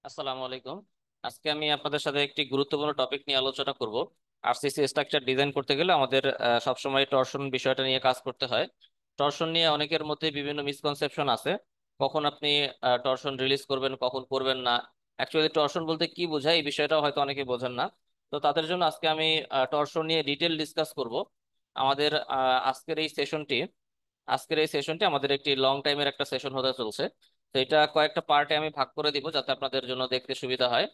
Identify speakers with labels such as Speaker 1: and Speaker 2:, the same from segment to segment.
Speaker 1: আসসালামু আলাইকুম। আজকে আমি আপনাদের সাথে একটি গুরুত্বপূর্ণ টপিক নিয়ে আলোচনা করব। আরসিসি স্ট্রাকচার ডিজাইন করতে গেলে আমাদের সবসময় টর্শন বিষয়টা নিয়ে কাজ করতে হয়। টর্শন নিয়ে অনেকের মধ্যে বিভিন্ন মিসকনসেপশন আছে। কখন আপনি টর্শন রিলিজ করবেন, কখন করবেন না। অ্যাকচুয়ালি টর্শন বলতে কি বোঝায় এই বিষয়টা হয়তো অনেকে বোঝেন না। তো তাদের জন্য আজকে আমি টর্শন নিয়ে ডিটেল ডিসকাস করব। আমাদের আজকের এই সেশনটি আমাদের একটি লং টাইমের একটা সেশন হতে চলছে। তো এটা কয়েকটা পার্টে আমি ভাগ করে দিব যাতে আপনাদের জন্য দেখতে সুবিধা হয়।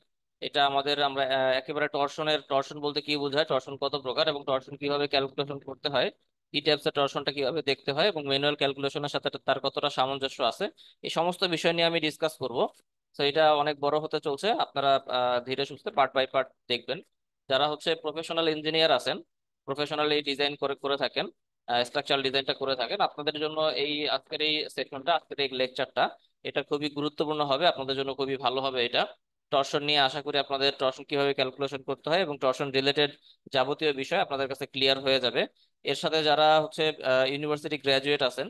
Speaker 1: এটা আমরা একেবারে টর্শন বলতে কি বোঝায়, টর্শন কত প্রকার এবং টর্শন কিভাবে ক্যালকুলেশন করতে হয়, কি টাইপসের টর্শনটা কিভাবে দেখতে হয় এবং ম্যানুয়াল ক্যালকুলেশনের সাথে তার কতটা সামঞ্জস্য আছে, এই সমস্ত বিষয় নিয়ে আমি ডিসকাস করব। তো এটা অনেক বড় হতে চলছে, আপনারা ধীরে সুস্থে পার্ট বাই পার্ট দেখবেন। যারা হচ্ছে প্রফেশনাল ইঞ্জিনিয়ার আছেন, প্রফেশনাল এই ডিজাইন করে করে থাকেন, স্ট্রাকচারাল ডিজাইনটা করে থাকেন, আপনাদের জন্য আজকের এই লেকচারটা এটা খুবই গুরুত্বপূর্ণ হবে, আপনাদের জন্য খুবই ভালো হবে এটা। টর্শন নিয়ে আশা করি আপনাদের টর্শন কিভাবে ক্যালকুলেশন করতে হয় এবং টর্শন রিলেটেড যাবতীয় বিষয় আপনাদের কাছে ক্লিয়ার হয়ে যাবে। এর সাথে যারা হচ্ছে ইউনিভার্সিটি গ্র্যাজুয়েট আছেন,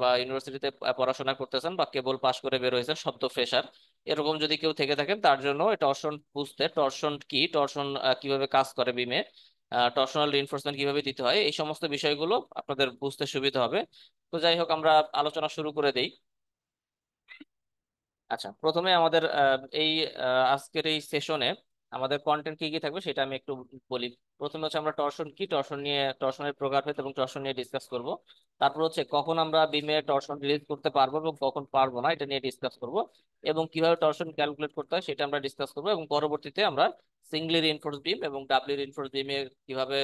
Speaker 1: বা ইউনিভার্সিটিতে পড়াশোনা করতেছেন বা কেবল পাশ করে বের হয়েছেন সদ্য ফ্রেশার, এরকম যদি কেউ থেকে থাকেন তার জন্য টর্শন বুঝতে, টর্শন কি, টর্শন কিভাবে কাজ করে বিমে, টর্শনাল রিইনফোর্সমেন্ট কিভাবে দিতে হয়, এই সমস্ত বিষয়গুলো আপনাদের বুঝতে সুবিধা হবে। তো যাই হোক, আমরা আলোচনা শুরু করে দেই। আচ্ছা, প্রথমে আমাদের আজকের এই সেশনে আমাদের কন্টেন্ট কি কি থাকবে সেটা আমি একটু বলি। প্রথমে হচ্ছে আমরা টর্শন কি, টর্শনের প্রকারভেদ এবং টর্শন নিয়ে ডিসকাস করব। তারপর হচ্ছে কখন আমরা বিমে টর্শন রিলিজ করতে পারবো এবং কখন পারবো না এটা নিয়ে ডিসকাস করব। এবং কিভাবে টর্শন ক্যালকুলেট করতে হয় সেটা আমরা ডিসকাস করব, এবং পরবর্তীতে আমরা সিঙ্গলি রিইনফোর্স বিম এবং ডাবলি রিইনফোর্স বিমে কিভাবে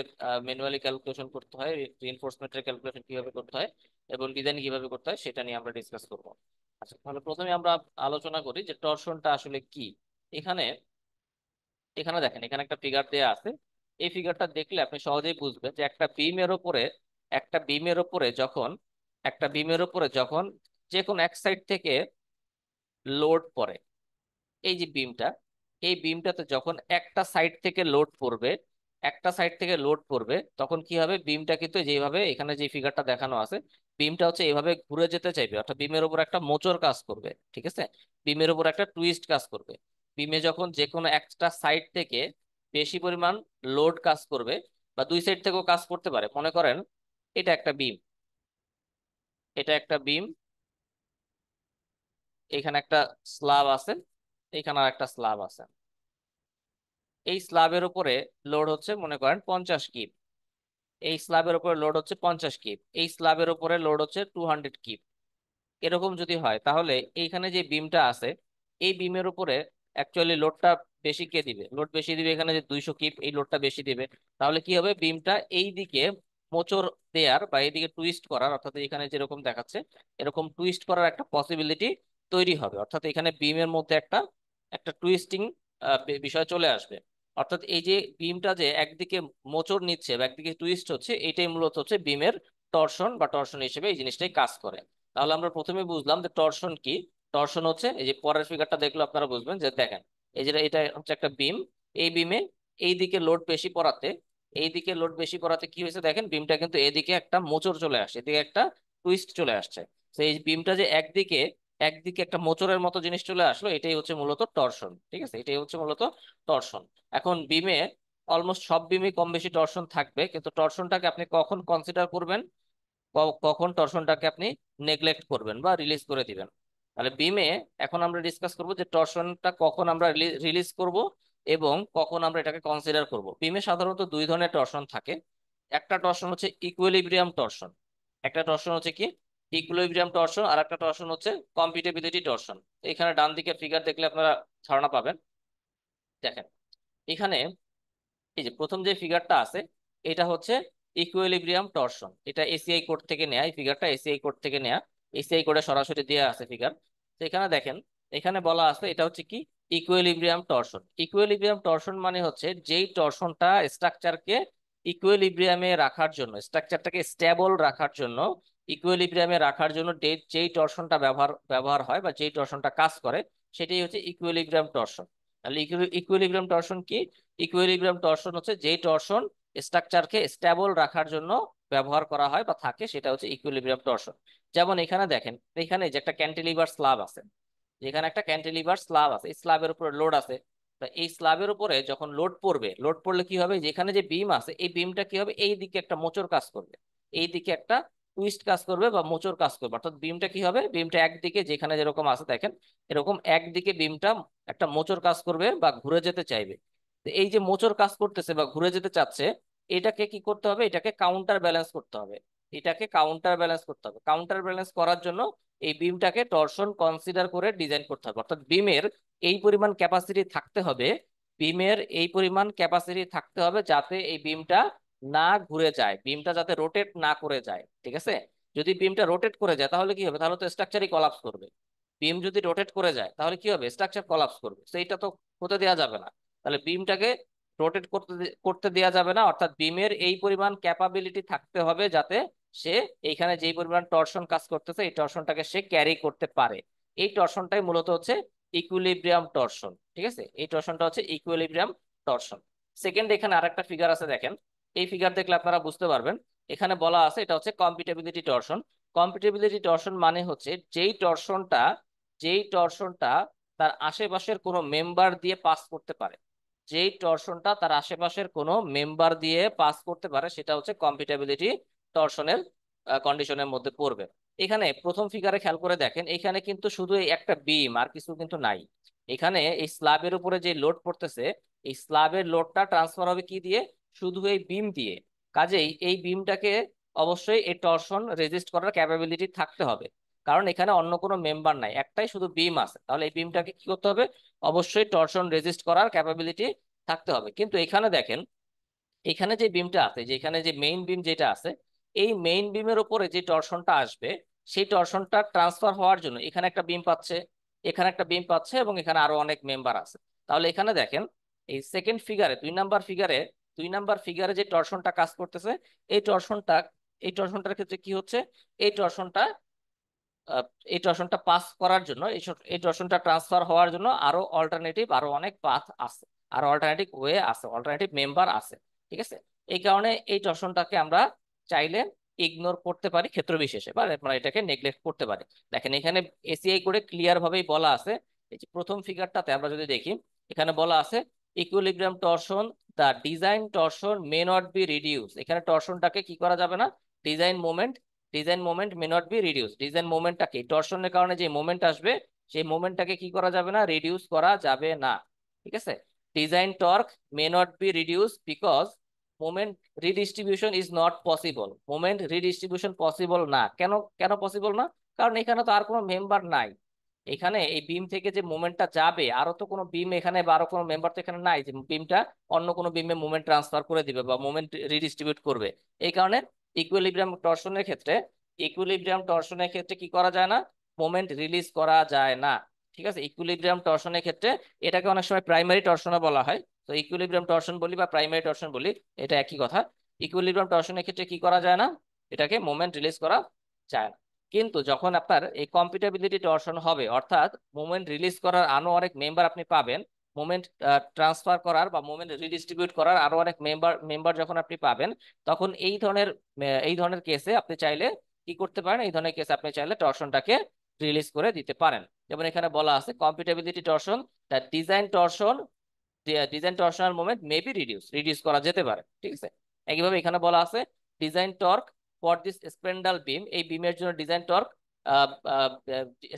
Speaker 1: ম্যানুয়ালি ক্যালকুলেশন করতে হয়, রিইনফোর্সমেন্টের ক্যালকুলেশন কিভাবে করতে হয় এবং ডিজাইন কিভাবে করতে হয় সেটা নিয়ে আমরা ডিসকাস করব। আচ্ছা, তাহলে প্রথমে আমরা আলোচনা করি যে টরশনটা আসলে কি। এখানে এখানে দেখেন, এখানে একটা ফিগার দেয়া আছে। এই ফিগারটা দেখলে আপনি সহজেই বুঝবেন যে একটা বিমের উপরে যখন যে কোনো এক সাইড থেকে লোড পড়ে, এই যে বিমটা, এই বিমটাতে যখন একটা সাইড থেকে লোড পড়বে তখন কি হবে, বিমটা কিন্তু যেভাবে এখানে যে ফিগারটা দেখানো আছে, বিমটা হচ্ছে এইভাবে ঘুরে যেতে চাইবে, অর্থাৎ বিমের উপর একটা মোচড় কাজ করবে, ঠিক আছে, বিমের উপর একটা টুইস্ট কাজ করবে। বিমে যখন যে কোনো একটা সাইড থেকে বেশি পরিমাণ লোড কাজ করবে, বা দুই সাইড থেকেও কাজ করতে পারে, মনে করেন এটা একটা বিম, এটা একটা বিম, এখানে একটা স্ল্যাব আছে, এখানে আর একটা স্ল্যাব আছে। এই স্ল্যাবের উপরে লোড হচ্ছে মনে করেন 50 কিপ, এই স্ল্যাবের উপরে লোড হচ্ছে 50 কিপ, এই স্ল্যাবের উপরে লোড হচ্ছে 200 কিপ। এরকম যদি হয় তাহলে এইখানে যে বিমটা আছে, এই বিমের উপরে অ্যাকচুয়ালি লোডটা বেশি কে দিবে, লোড বেশি দিবে এখানে যে 200 কিপ, এই লোডটা বেশি দিবে। তাহলে কি হবে, বিমটা এই দিকে মোচড় দেয়ার বা এইদিকে টুইস্ট করার, অর্থাৎ এখানে যেরকম দেখাচ্ছে এরকম টুইস্ট করার একটা পসিবিলিটি তৈরি হবে, অর্থাৎ এখানে বিমের মধ্যে একটা একটা টুইস্টিং বিষয় চলে আসবে। অর্থাৎ এই যে বিমটা যে একদিকে মোচড় নিচ্ছে বা একদিকে টুইস্ট হচ্ছে, এটাই মূলত হচ্ছে বিমের টর্শন বা টর্শন হিসেবে এই জিনিসটাই কাজ করে। তাহলে আমরা প্রথমে বুঝলাম যে টর্শন কি। টর্শন হচ্ছে এই যে পরের ফিগারটা দেখলে আপনারা বুঝবেন, যে দেখেন এই যে এটা হচ্ছে একটা বিম, এই বিমে এই দিকে লোড বেশি পড়াতে কি হয়েছে, দেখেন বিমটা কিন্তু এদিকে একটা মোচড় চলে আসছে, এদিকে একটা টুইস্ট চলে আসছে। তো এই বিমটা যে একদিকে একদিকে একটা মোচড়ের মতো জিনিস চলে আসলো, এটাই হচ্ছে মূলত টর্শন, ঠিক আছে, এটাই হচ্ছে মূলত টর্শন। এখন বিমে অলমোস্ট সব বিমে কম বেশি টর্শন থাকবে, কিন্তু টর্শনটাকে আপনি কখন কনসিডার করবেন, কখন টর্শনটাকে আপনি নেগলেক্ট করবেন বা রিলিজ করে দিবেন। তাহলে বিমে এখন আমরা ডিসকাস করব যে টর্শনটা কখন আমরা রিলিজ করব এবং কখন আমরা এটাকে কনসিডার করব। বিমে সাধারণত দুই ধরনের টর্শন থাকে। একটা টর্শন হচ্ছে ইকুইলিব্রিয়াম টর্শন, একটা টর্শন হচ্ছে কি ইকুইলিব্রিয়াম টর্শন, আর একটা টর্শন হচ্ছে কম্পিটিবিলিটি টর্শন। এখানে ডান দিকে ফিগার দেখলে আপনারা ধারণা পাবেন। দেখেন এখানে এই যে প্রথম যে ফিগারটা আছে, এটা হচ্ছে ইকুইলিব্রিয়াম টরশন, এটা এসিআই কোড থেকে নেয়া, এই ফিগারটা এসিআই কোড থেকে নেয়া, এসিআই কোডে সরাসরি দেয়া আছে ফিগার। তো এখানে দেখেন, এখানে বলা আছে এটা হচ্ছে কি ইকুইলিব্রিয়াম টরশন। ইকুইলিব্রিয়াম টরশন মানে হচ্ছে যেই টরশনটা স্ট্রাকচারকে ইকুইলিব্রিয়ামে রাখার জন্য, স্ট্রাকচারটাকে স্টেবল রাখার জন্য, ইকুইলিব্রিয়ামে রাখার জন্য যেই টরশনটা ব্যবহার ব্যবহার হয় বা যেই টরশনটা কাজ করে, সেটাই হচ্ছে ইকুইলিব্রিয়াম টরশন। তাহলে ইকুইলিব্রিয়াম টরশন কি, ইকুইলিব্রিয়াম টর্শন হচ্ছে যেই টর্শন স্ট্রাকচারকে স্টেবল রাখার জন্য ব্যবহার করা হয় বা থাকে, সেটা হচ্ছে ইকুইলিব্রিয়াম টর্শন। যেমন এখানে দেখেন, এখানে যে একটা ক্যান্টিলিভার স্ল্যাব আছে, যেখানে একটা ক্যান্টিলিভার স্ল্যাব আছে, এই স্ল্যাবের উপরে লোড আছে। তো এই স্ল্যাবের উপরে যখন লোড পড়বে, লোড পড়লে কি হবে, যেখানে যে বিম আছে এই বিমটা কি হবে, এই দিকে একটা মোচড় কাজ করবে, এই দিকে একটা টুইস্ট কাজ করবে বা মোচড় কাজ করবে। অর্থাৎ বিমটা কি হবে, বিমটা একদিকে যেখানে যেরকম আছে দেখেন, এরকম একদিকে বিমটা একটা মোচড় কাজ করবে বা ঘুরে যেতে চাইবে। তো এই যে মোচড় কাজ করতেছে বা ঘুরে যেতে চাচ্ছে, এটাকে কি করতে হবে, এটাকে কাউন্টার ব্যালেন্স করতে হবে। এটাকে কাউন্টার ব্যালেন্স করতে হবে। কাউন্টার ব্যালেন্স করার জন্য এই বিমটাকে টরশন কনসিডার করে ডিজাইন করতে হবে। অর্থাৎ বিমের এই পরিমাণ ক্যাপাসিটি থাকতে হবে, বিমের এই পরিমাণ ক্যাপাসিটি থাকতে হবে যাতে এই বিমটা না ঘুরে যায়, বিমটা যাতে রোটেট না করে যায়, ঠিক আছে। যদি বিমটা রোটেট করে যায় তাহলে কি হবে, তাহলে তো স্ট্রাকচারই কলাপস করবে। বিম যদি রোটেট করে যায় তাহলে কি হবে, স্ট্রাকচার কলাপস করবে, সেইটা তো হতে দেওয়া যাবে না। তাহলে বিমটাকে রোটেট করতে দেওয়া যাবে না। অর্থাৎ বিমের এই পরিমাণ ক্যাপাবিলিটি থাকতে হবে যাতে সে এইখানে যেই পরিমাণ টরশন কাজ করতেছে এই টরশনটাকে সে ক্যারি করতে পারে। এই টরশনটাই মূলত হচ্ছে ইকুইলিব্রিয়াম টরশন, ঠিক আছে। এই টরশনটা হচ্ছে ইকুইলিব্রিয়াম টরশন। সেকেন্ড, এখানে আরেকটা ফিগার আছে দেখেন, এই ফিগার দেখলে আপনারা বুঝতে পারবেন। এখানে বলা আছে এটা হচ্ছে কম্পিটিবিলিটি টরশন। কম্পিটিবিলিটি টরশন মানে হচ্ছে যেই টরশনটা তার আশেপাশের কোনো মেম্বার দিয়ে পাস করতে পারে, যেই টরশনটা তার আশেপাশের কোনো মেম্বার দিয়ে পাস করতে পারে সেটা হচ্ছে কম্পিটিবিলিটি টরশনের কন্ডিশনের মধ্যে পড়বে। এখানে প্রথম ফিগারে খেয়াল করে দেখেন, এখানে কিন্তু শুধু এই একটা বিম আর কিছু কিন্তু নাই। এখানে এই স্ল্যাবের উপরে যে লোড পড়তেছে, এই স্ল্যাবের লোডটা ট্রান্সফার হবে কি দিয়ে, শুধু এই বিম দিয়ে। কাজেই এই বিমটাকে অবশ্যই এই টরশন রেজিস্ট করার ক্যাপাবিলিটি থাকতে হবে, কারণ এখানে অন্য কোনো মেম্বার নাই, একটাই শুধু বিম আছে। তাহলে এই বিমটাকে কি করতে হবে, অবশ্যই টরশন রেজিস্ট করার ক্যাপাবিলিটি থাকতে হবে। কিন্তু এখানে দেখেন, এখানে যে বিমটা আছে, যেখানে যে মেইন বিম যেটা আছে, এই মেইন বিমের উপরে যে টরশনটা আসবে, সেই টরশনটা ট্রান্সফার হওয়ার জন্য এখানে একটা বিম পাচ্ছে, এখানে একটা বিম পাচ্ছে, এবং এখানে আরো অনেক মেম্বার আছে। তাহলে এখানে দেখেন, এই সেকেন্ড ফিগারে, 2 নাম্বার ফিগারে, 2 নাম্বার ফিগারে যে টরশনটা কাজ করতেছে, এই টরশনটা, এই টরশনটার ক্ষেত্রে কি হচ্ছে, এই টরশনটা আহ, এই টর্শনটা পাস করার জন্য, এই টর্শনটা ট্রান্সফার হওয়ার জন্য আরো অল্টারনেটিভ, আরো অনেক পাথ আছে, আরো অল্টারনেটিভ ওয়ে আছে, অল্টারনেটিভ মেম্বার আছে, ঠিক আছে। এই কারণে এই টর্শনটাকে আমরা চাইলে ইগনোর করতে পারি ক্ষেত্র বিশেষে, বা আমরা এটাকে নেগলেক্ট করতে পারি। দেখেন এখানে এসিআই করে ক্লিয়ার ভাবেই বলা আছে। এই যে প্রথম ফিগারটাতে আমরা যদি দেখি, এখানে বলা আছে equilibrium torsion, the design torsion may not be reduce. এখানে টর্শনটাকে কি করা যাবে না, design moment, design moment may not be reduce. Design মোমেন্টটাকে, টর্শনের কারণে যে মোমেন্ট আসবে, সেই মোমেন্টটাকে কি করা যাবে না, রিডিউস করা যাবে না, ঠিক আছে। Design torque May not be reduce because moment redistribution is not possible. Moment redistribution possible না, কেন, কেন পসিবল না, কারণ এখানে তো আর কোনো মেম্বার নাই। এখানে এই বিম থেকে যে মোমেন্টটা যাবে, আরো তো কোনো বিম এখানে বা আরো কোনো মেম্বার তো এখানে নাই যে বিমটা অন্য কোনো বিমে মোমেন্ট ট্রান্সফার করে দিবে বা মোমেন্ট রিডিস্ট্রিবিউট করবে। এই কারণে ইকুইলিব্রিয়াম টর্শনের ক্ষেত্রে, ইকুইলিব্রিয়াম টর্শনের ক্ষেত্রে কি করা যায় না, মোমেন্ট রিলিজ করা যায় না, ঠিক আছে। ইকুইলিব্রিয়াম টর্শনের ক্ষেত্রে, এটাকে অনেক সময় প্রাইমারি টর্শনও বলা হয়, তো ইকুইলিব্রিয়াম টর্শন বলি বা প্রাইমারি টর্শন বলি, এটা একই কথা। ইকুইলিব্রিয়াম টর্শনের ক্ষেত্রে কি করা যায় না, এটাকে মোমেন্ট রিলিজ করা যায় না। কিন্তু যখন আপনার এই কম্পিটাবিলিটি টর্শন হবে, অর্থাৎ মোমেন্ট রিলিজ করার আরো অনেক মেম্বার আপনি পাবেন, মোমেন্ট ট্রান্সফার করার বা মোমেন্ট রিডিস্ট্রিবিউট করার আরো অনেক মেম্বার মেম্বার যখন আপনি পাবেন, তখন এই ধরনের কেসে আপনি চাইলে কি করতে পারেন, এই ধরনের কেসে আপনি চাইলে টর্শনটাকে রিলিজ করে দিতে পারেন। যেমন এখানে বলা আছে compatibility torsion, the design torsional moment may be reduce করা যেতে পারে, ঠিক আছে। একইভাবে এখানে বলা আছে design torque for this spandrel beam, এই বিমের জন্য design torque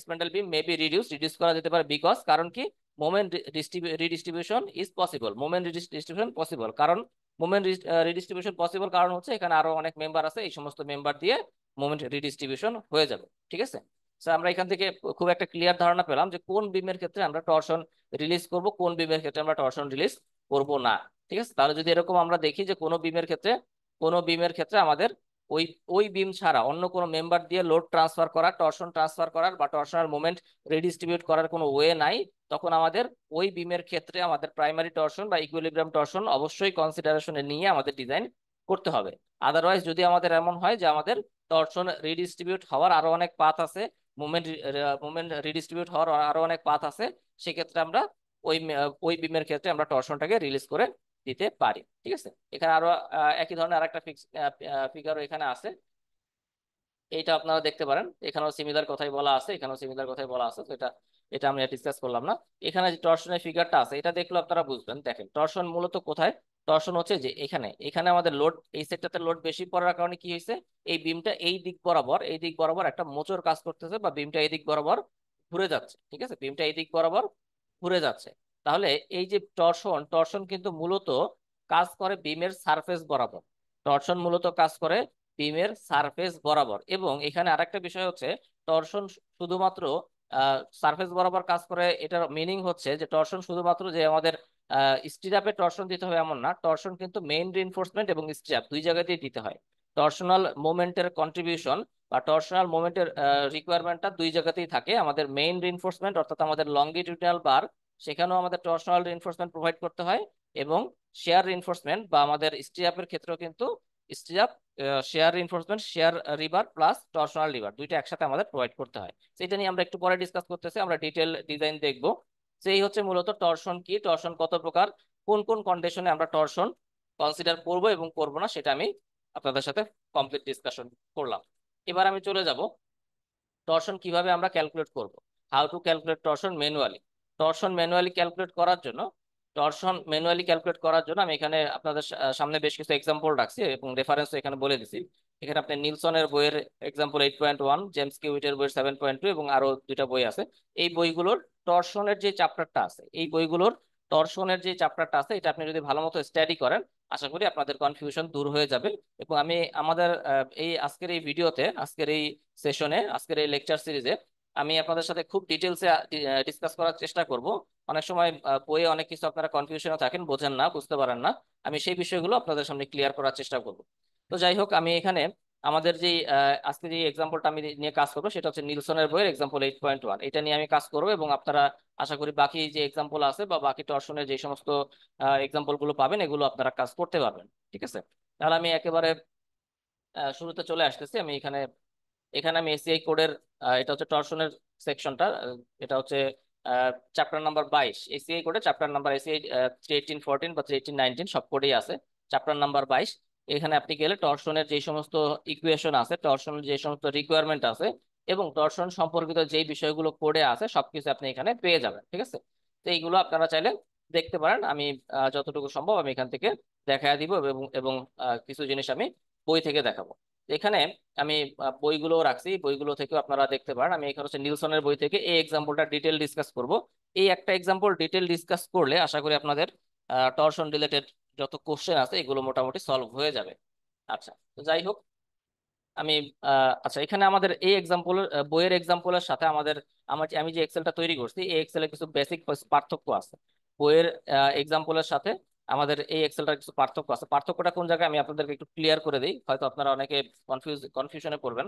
Speaker 1: spandrel beam may be reduce করা যেতে পারে বিকজ, কারণ কি, moment redistribution is possible. Moment redistribution possible, কারণ মোমেন্ট রিডিস্ট্রিবিউশন পসিবল কারণ হচ্ছে এখানে আরো অনেক মেম্বার আছে, এই সমস্ত মেম্বার দিয়ে মোমেন্ট রিডিস্ট্রিবিউশন হয়ে যাবে, ঠিক আছে। So, আমরা এখান থেকে খুব একটা ক্লিয়ার ধারণা পেলাম যে কোন বিমের ক্ষেত্রে আমরা টর্শন রিলিজ করব, কোন বিমের ক্ষেত্রে আমরা টর্শন রিলিজ করব না, ঠিক আছে। তাহলে যদি এরকম আমরা দেখি যে কোনো বিমের ক্ষেত্রে আমাদের ওই ওই বিম ছাড়া অন্য কোনো মেম্বার দিয়ে লোড ট্রান্সফার করার, টর্শন ট্রান্সফার করার বা টর্শনাল মোমেন্ট রিডিস্ট্রিবিউট করার কোনো ওয়ে নাই, তখন আমাদের ওই বিমের ক্ষেত্রে আমাদের প্রাইমারি টর্শন বা ইকুইলিব্রিয়াম টর্শন অবশ্যই কনসিডারেশনে নিয়ে আমাদের ডিজাইন করতে হবে। আদারওয়াইজ যদি আমাদের এমন হয় যে আমাদের টর্শন রিডিস্ট্রিবিউট হওয়ার আরো অনেক পাথ আছে, মুভমেন্ট মুভমেন্ট রিডিস্ট্রিবিউট হওয়ার আরো অনেক পাথ আছে, সেক্ষেত্রে আমরা ওই বিমের ক্ষেত্রে আমরা টর্শনটাকে রিলিজ করে দিতে পারি, ঠিক আছে। এখানে আরো একই ধরনের আরেকটা ফিগারও এখানে আছে, এইটা আপনারা দেখতে পারেন, এখানেও সিমিলার কথাই বলা আছে, এখানেও সিমিলার কথাই বলা আছে, তো এটা এটা আমরা ডিসকাস করলাম না। এখানে যে টর্শনের ফিগারটা আছে এটা দেখলে আপনারা বুঝবেন। দেখেন টর্শন মূলত কোথায়, টর্শন হচ্ছে যে এখানে এখানে আমাদের লোড, এই সেটটাতে লোড বেশি পড়ার কারণে কি হয়েছে, এই বিমটা এই দিক বরাবর একটা মোচড় কাজ করতেছে, বা বিমটা এই দিক বরাবর ঘুরে যাচ্ছে। ঠিক আছে, বিমটা এই দিক বরাবর ঘুরে যাচ্ছে। তাহলে এই যে টর্শন, টর্শন কিন্তু মূলত কাজ করে বিমের সারফেস বরাবর। টর্শন মূলত কাজ করে বিমের সারফেস বরাবর। এবং এখানে আরেকটা বিষয় হচ্ছে, টর্শন শুধুমাত্র সারফেস বরাবর কাজ করে, এটার মিনিং হচ্ছে যে টর্শন শুধুমাত্র যে আমাদের স্টিরাপে টর্শন দিতে হবে এমন না, টর্শন কিন্তু মেইন রিইনফোর্সমেন্ট এবং স্টিরাপ দুই জায়গাতেই দিতে হয়। টর্শনাল মোমেন্টের কন্ট্রিবিউশন বা টর্শনাল মোমেন্টের রিকোয়ারমেন্টটা দুই জায়গাতেই থাকে। আমাদের মেইন রিইনফোর্সমেন্ট অর্থাৎ আমাদের লংগিটিউডিনাল বার, সেখানেও আমাদের টর্শনাল রিইনফোর্সমেন্ট প্রোভাইড করতে হয়। এবং শেয়ার রিইনফোর্সমেন্ট বা আমাদের স্টিরাপের ক্ষেত্রেও কিন্তু stirrup, shear reinforcement, shear rebar plus torsional rebar দুইটা একসাথে আমাদের প্রোভাইড করতে হয়। সেটা নিয়ে আমরা একটু পরে ডিসকাস করতেছি, আমরা ডিটেল ডিজাইন দেখবো। সেই হচ্ছে মূলত টর্শন কি, টর্শন কত প্রকার, কোন কোন কন্ডিশনে আমরা টর্শন কনসিডার করব এবং করব না, সেটা আমি আপনাদের সাথে কমপ্লিট ডিসকাশন করলাম। এবার আমি চলে যাব টর্শন কিভাবে আমরা ক্যালকুলেট করব, how to calculate torsion manually. Torsion manually calculate করার জন্য, আমি এখানে আপনাদের সামনে বেশ কিছু এক্সাম্পল রাখছি এবং রেফারেন্স এখানে বলে দিছি। এখানে আপনি নিলসনের বইয়ের এক্সাম্পল 8.1, জেমস কিউইটের বইয়ের 7.2 এবং আরো দুইটা বই আছে। এই বইগুলোর টর্শনের যে চ্যাপ্টারটা আছে, এই বইগুলোর টর্শনের যে চ্যাপ্টারটা আছে, এটা আপনি যদি ভালো মতো স্টাডি করেন, আশা করি আপনাদের কনফিউশন দূর হয়ে যাবে। এবং আমি আমাদের এই আজকের এই ভিডিওতে, আজকের এই সেশনে, আজকের এই লেকচার সিরিজে আমি আপনাদের সাথে খুব ডিটেলসে ডিসকাস করার চেষ্টা করব। অনেক সময় বইয়ে অনেক কিছু আপনারা কনফিউশনে থাকেন, বোঝেন না, বুঝতে পারেন না, আমি সেই বিষয়গুলো আপনাদের সামনে ক্লিয়ার করার চেষ্টা করব। তো যাই হোক, আমি এখানে আমাদের যে আজকে যে এক্সাম্পলটা আমি নিয়ে কাজ করবো সেটা হচ্ছে নিলসনের বইয়ের এক্সাম্পল 8.1, এটা নিয়ে আমি কাজ করবো। এবং আপনারা আশা করি বাকি যে এক্সাম্পল আছে বা বাকি টর্শনের যে সমস্ত এক্সাম্পল গুলো পাবেন, এগুলো আপনারা কাজ করতে পারবেন। ঠিক আছে, তাহলে আমি একেবারে শুরুতে চলে আসতেছি। আমি এখানে এখানে আমি এসিআই কোডের, এটা হচ্ছে টর্শনের সেকশনটা, এটা হচ্ছে চ্যাপ্টার নাম্বার 22, এসিআই কোডে চ্যাপ্টার নাম্বার এসিআই 318, 14 বা 318, 19 সব কোডেই আছে, চ্যাপ্টার নাম্বার 22। এখানে আপনি গেলে টর্শনের যে সমস্ত ইকুয়েশন আছে, টর্শনের যে সমস্ত রিকোয়ারমেন্ট আছে এবং টর্শন সম্পর্কিত যে বিষয়গুলো কোডে আছে সবকিছু আপনি এখানে পেয়ে যাবেন। ঠিক আছে, তো এইগুলো আপনারা চাইলে দেখতে পারেন। আমি যতটুকু সম্ভব আমি এখান থেকে দেখা দিব এবং এবং কিছু জিনিস আমি বই থেকে দেখাবো। এখানে আমি বইগুলো রাখছি, বইগুলো থেকে আপনারা দেখতে পারেন। আমি এখানে হচ্ছে নিলসনের বই থেকে এই এক্সাম্পলটা ডিটেল ডিসকাস করব। এই একটা এক্সাম্পল ডিটেল ডিসকাস করলে আশা করি আপনাদের টর্শন রিলেটেড যত কোশ্চেন আছে এগুলো মোটামুটি সলভ হয়ে যাবে। আচ্ছা, তো যাই হোক, আমি আচ্ছা, এখানে আমাদের এই এক্সাম্পল, বইয়ের এক্সাম্পলের সাথে আমাদের, আমি যে এক্সেলটা তৈরি করছি এই এক্সেলের কিছু বেসিক পার্থক্য আছে। বইয়ের এক্সাম্পলের সাথে আমাদের এই এক্সেলটার কিছু পার্থক্য আছে। পার্থক্যটা কোন জায়গায় আমি আপনাদেরকে একটু ক্লিয়ার করে দিই, হয়তো আপনারা অনেকে কনফিউশনে পড়বেন।